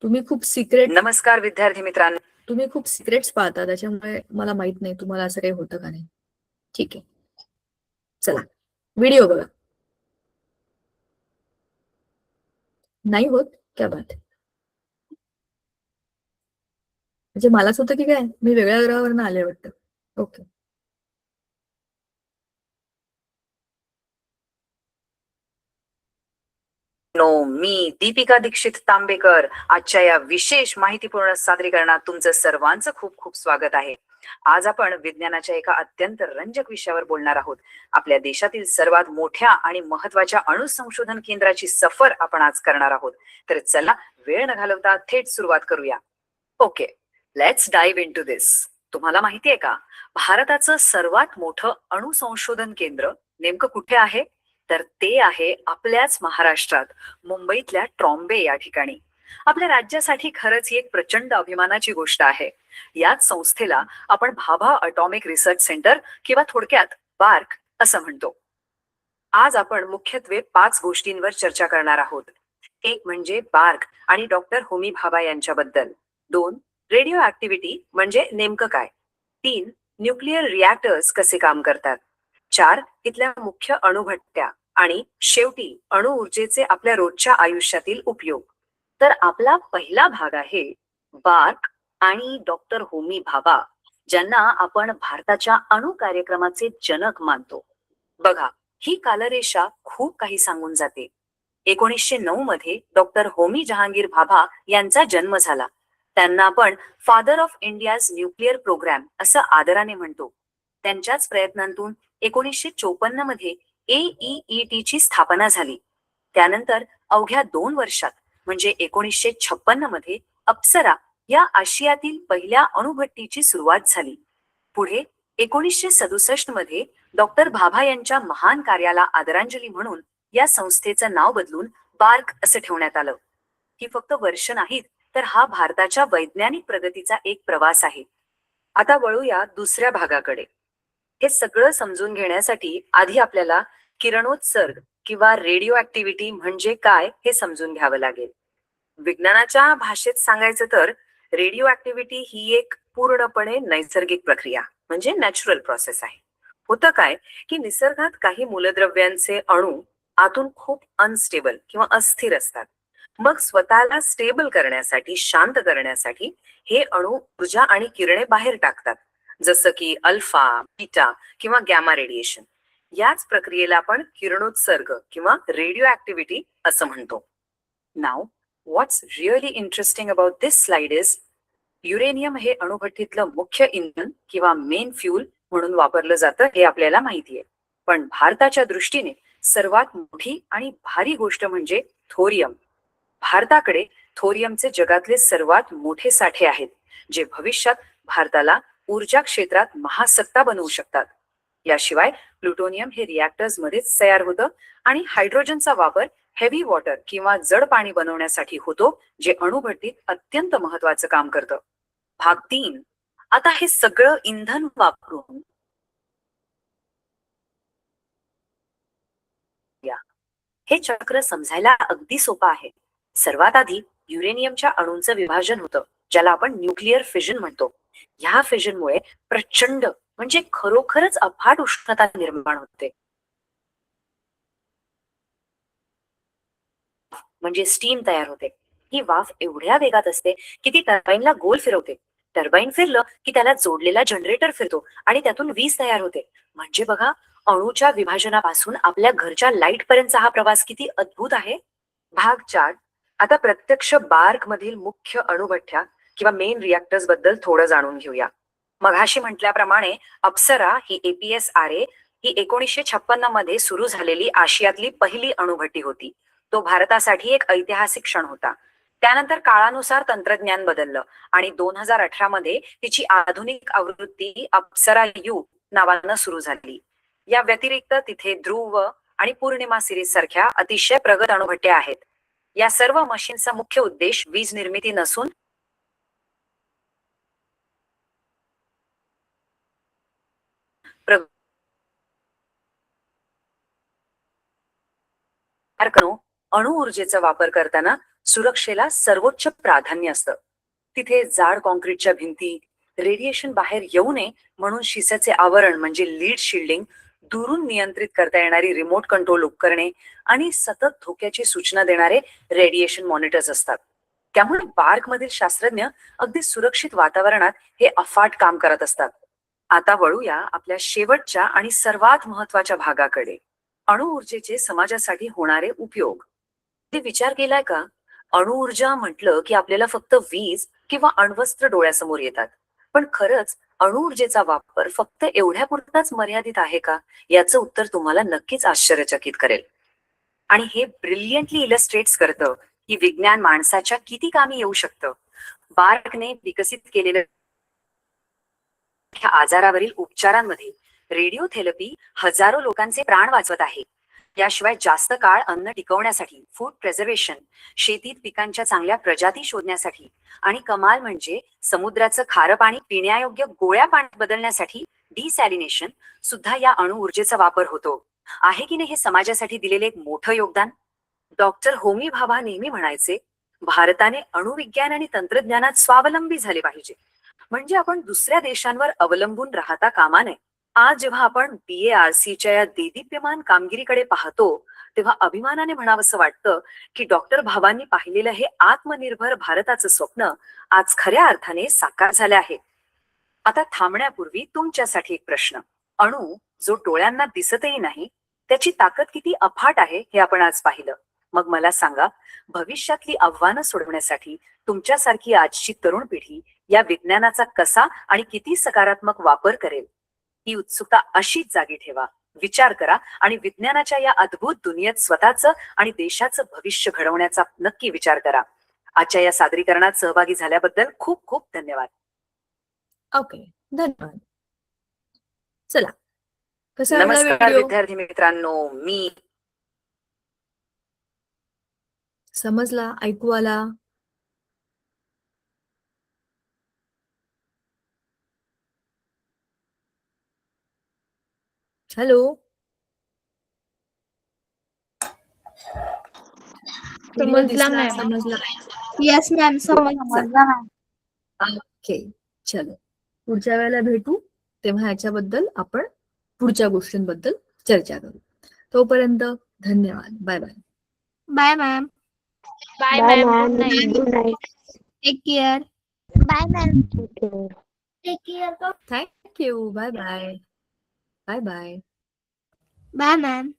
तुम्ही खूप सिक्रेट, नमस्कार विद्यार्थी मित्रांनो. तुम्ही खूप सिक्रेट्स पाळता, त्याच्यामुळे मला माहित नाही तुम्हाला असं काही होतं का नाही. ठीक आहे, चला व्हिडिओ बघा. नाही होत? क्या बात आहे. म्हणजे मलाच होतं की काय, मी वेगळ्या ग्रहावरून आले वाटतं. ओके. मी दीपिका दीक्षित तांबेकर आजच्या या विशेष माहितीपूर्ण सादरीकरणात तुमचं सर्वांचं खूप खूप स्वागत आहे. आज आपण विज्ञानाच्या एका अत्यंत रंजक विषयावर बोलणार आहोत. आपल्या देशातील सर्वात मोठ्या आणि महत्वाच्या अणु संशोधन केंद्राची सफर आपण आज करणार आहोत. तर चला वेळ न घालवता थेट सुरुवात करूया. ओके, लेट्स डाइव्ह इनटू दिस. तुम्हाला माहिती आहे का, भारताचं सर्वात मोठं अणु संशोधन केंद्र नेमकं कुठे आहे? तर ते आहे आपल्याच महाराष्ट्रात, मुंबईतल्या ट्रॉम्बे या ठिकाणी. आपल्या राज्यासाठी खरंच ही एक प्रचंड अभिमानाची गोष्ट आहे. याच संस्थेला आपण भाभा अटॉमिक रिसर्च सेंटर किंवा थोडक्यात बार्क असं म्हणतो. आज आपण मुख्यत्वे 5 गोष्टींवर चर्चा करणार आहोत. एक म्हणजे बार्क आणि डॉक्टर होमी भाभा यांच्याबद्दल. 2, रेडिओ ऍक्टिव्हिटी म्हणजे नेमकं काय. 3, न्यूक्लिअर रिॲक्टर्स कसे काम करतात. 4, इथल्या मुख्य अणुभट्ट्या आणि शेवटी अणु ऊर्जेचे आपल्या रोजच्या आयुष्यातील उपयोग. तर आपला पहिला भाग आहे बार्क आणि डॉक्टर होमी भाभा, ज्यांना आपण भारताच्या अणु कार्यक्रमाचे जनक मानतो. बघा, ही कालरेषा खूप काही सांगून जाते. 1909 मध्ये डॉक्टर होमी जहांगीर भाभा यांचा जन्म झाला. त्यांना आपण father of India's nuclear programme असं आदराने म्हणतो. त्यांच्याच प्रयत्नांतून 1954 मध्ये AEET ची स्थापना झाली. त्यानंतर अवघ्या 2 वर्षात म्हणजे 1956 मध्ये अप्सरा या आशियातील पहिल्या अणुभट्टीची सुरुवात झाली. पुढे 1967 मध्ये डॉक्टर भाभा यांच्या महान कार्याला आदरांजली म्हणून या संस्थेचं नाव बदलून बार्क असं ठेवण्यात आलं. ही फक्त वर्ष नाहीत, तर हा भारताच्या वैज्ञानिक प्रगतीचा एक प्रवास आहे. आता वळूया दुसऱ्या भागाकडे. हे सगळं समजून घेण्यासाठी आधी आपल्याला किरणोत्सर्ग किंवा रेडिओ ऍक्टिव्हिटी म्हणजे काय हे समजून घ्यावं लागेल. विज्ञानाच्या भाषेत सांगायचं तर रेडिओ ऍक्टिव्हिटी ही एक पूर्णपणे नैसर्गिक प्रक्रिया म्हणजे नॅचरल प्रोसेस आहे. होतं काय की निसर्गात काही मूलद्रव्यांचे अणू आतून खूप अनस्टेबल किंवा अस्थिर असतात. मग स्वतःला स्टेबल करण्यासाठी, शांत करण्यासाठी हे अणू ऊर्जा आणि किरणे बाहेर टाकतात, जसं की अल्फा, बीटा किंवा गॅमा रेडिएशन. याच प्रक्रियेला आपण किरणोत्सर्ग किंवा रेडिओ ऍक्टिव्हिटी असं म्हणतो. Now what's really interesting about this slide is uranium हे अणुभट्टीतलं मुख्य इंधन किंवा मेन फ्यूल म्हणून वापरलं जातं हे आपल्याला माहिती आहे. पण भारताच्या दृष्टीने सर्वात मोठी आणि भारी गोष्ट म्हणजे थोरियम. भारताकडे थोरियमचे जगातले सर्वात मोठे साठे आहेत, जे भविष्यात भारताला ऊर्जा क्षेत्रात महासत्ता बनवू शकतात. याशिवाय प्लुटोनियम हे रिॲक्टर्स मध्येच तयार होतं आणि हायड्रोजनचा वापर हेवी वॉटर किंवा जड पाणी बनवण्यासाठी होतो, जे अणुभट्टीत अत्यंत महत्वाचं काम करतं. भाग 3. आता हे सगळं इंधन वापरून हे चक्र समजायला अगदी सोपं आहे. सर्वात आधी युरेनियमच्या अणूंचं विभाजन होतं, ज्याला आपण न्यूक्लिअर फिजन म्हणतो. ह्या फिजनमुळे प्रचंड म्हणजे खरोखरच अफाट उष्णता निर्माण होते. म्हणजे स्टीम तयार होते. ही वाफ एवढ्या वेगात असते की ती टर्बाईनला गोल फिरवते. टर्बाईन फिरलं की त्याला जोडलेला जनरेटर फिरतो आणि त्यातून वीज तयार होते. म्हणजे बघा, अणूच्या विभाजनापासून आपल्या घरच्या लाईट पर्यंतचा हा प्रवास किती अद्भुत आहे. भाग 4. आता प्रत्यक्ष बार्क मधील मुख्य अणुभट्ट्या किंवा मेन रिॲक्टर्स बद्दल थोडं जाणून घेऊया. मघाशी म्हटल्याप्रमाणे अप्सरा ही APSRA ही 1956 मध्ये सुरू झालेली आशियातली पहिली अणुभट्टी होती. तो भारतासाठी एक ऐतिहासिक क्षण होता. त्यानंतर काळानुसार तंत्रज्ञान बदललं आणि 2018 मध्ये तिची आधुनिक आवृत्ती अप्सरा U नावानं सुरू झाली. या व्यतिरिक्त तिथे ध्रुव आणि पूर्णिमा सिरीज सारख्या अतिशय प्रगत अणुभट्ट्या आहेत. या सर्व मशीनचा मुख्य उद्देश वीज निर्मिती नसून अणु ऊर्जेचा वापर करताना सुरक्षेला सर्वोच्च प्राधान्य असतं. तिथे जाड कॉन्क्रीटच्या भिंती, रेडिएशन बाहेर येऊ नये म्हणून शिसाचे आवरण म्हणजे लीड शिल्डिंग, दुरून नियंत्रित करता येणारी रिमोट कंट्रोल उपकरणे आणि सतत धोक्याची सूचना देणारे रेडिएशन मॉनिटर्स असतात. त्यामुळे बार्क मधील शास्त्रज्ञ अगदी सुरक्षित वातावरणात हे अफाट काम करत असतात. आता वळूया आपल्या शेवटच्या आणि सर्वात महत्वाच्या भागाकडे, अणु ऊर्जेचे समाजासाठी होणारे उपयोग. कधी विचार केलाय का? अणुऊर्जा म्हटलं की आपल्याला फक्त वीज किंवा अण्वस्त्र डोळ्यासमोर येतात. पण खरंच अणुऊर्जेचा वापर फक्त एवढ्यापुरताच मर्यादित आहे का? याचं उत्तर तुम्हाला नक्कीच आश्चर्यचकित करेल. आणि हे ब्रिलियंटली इलस्ट्रेट्स करतं की विज्ञान माणसाच्या किती कामी येऊ शकतं. बार्कने विकसित केलेलं आजारावरील उपचारांमध्ये रेडिओथेरपी हजारो लोकांचे प्राण वाचवत आहे. याशिवाय जास्त काळ अन्न टिकवण्यासाठी, फूड प्रिझर्वेशन, शेतीत पिकांच्या चांगल्या प्रजाती शोधण्यासाठी आणि कमाल म्हणजे समुद्राचं खारं पाणी पिण्यायोग्य गोळ्या पाण्यात बदलण्यासाठी डिसॅलिनेशन सुद्धा या अणुऊर्जेचा वापर होतो. आहे की नाही हे समाजासाठी दिलेले एक मोठं योगदान? डॉक्टर होमी भाभा नेहमी म्हणायचे, भारताने अणुविज्ञान आणि तंत्रज्ञानात स्वावलंबी झाले पाहिजे. म्हणजे आपण दुसऱ्या देशांवर अवलंबून राहता कामा नये. आज जेव्हा आपण BARCच्या या देदीप्यमान कामगिरीकडे पाहतो तेव्हा अभिमानाने म्हणावंसं वाटतं की डॉक्टर भाभांनी पाहिलेलं हे आत्मनिर्भर भारताचं स्वप्न आज खऱ्या अर्थाने साकार झाले आहे. आता थांबण्यापूर्वी तुमच्यासाठी एक प्रश्न. अणू जो डोळ्यांना दिसतही नाही त्याची ताकद किती अफाट आहे हे आपण आज पाहिलं. मग मला सांगा, भविष्यातली आव्हानं सोडवण्यासाठी तुमच्यासारखी आजची तरुण पिढी या विज्ञानाचा कसा आणि किती सकारात्मक वापर करेल? ही उत्सुकता अशीच जागी ठेवा, विचार करा आणि विज्ञानाच्या या अद्भुत दुनियेत स्वतःचं आणि देशाचं भविष्य घडवण्याचा नक्की विचार करा. आजच्या या सादरीकरणात सहभागी झाल्याबद्दल खूप खूप धन्यवाद. ओके, धन्यवाद. चला, कसा वाटला नमस्कार व्हिडिओ? विद्यार्थी मित्रांनो, मी समजला? ऐकू आला? हॅलो, व्हिडिओ समजला दिसला? मॅम. समजला? येस मॅम, समजलं. समजला मॅम. ओके, चलो, पुढच्या वेळेला भेटू तेव्हा याच्याबद्दल आपण पुढच्या गोष्टींबद्दल चर्चा करू. तोपर्यंत धन्यवाद. Bye bye. Bye ma'am. Bye Bye, ma'am. ma'am. Good night. Good night. Take care. Bye, ma'am. Take care. Thank you. Bye bye. Bye bye. Bye ma'am.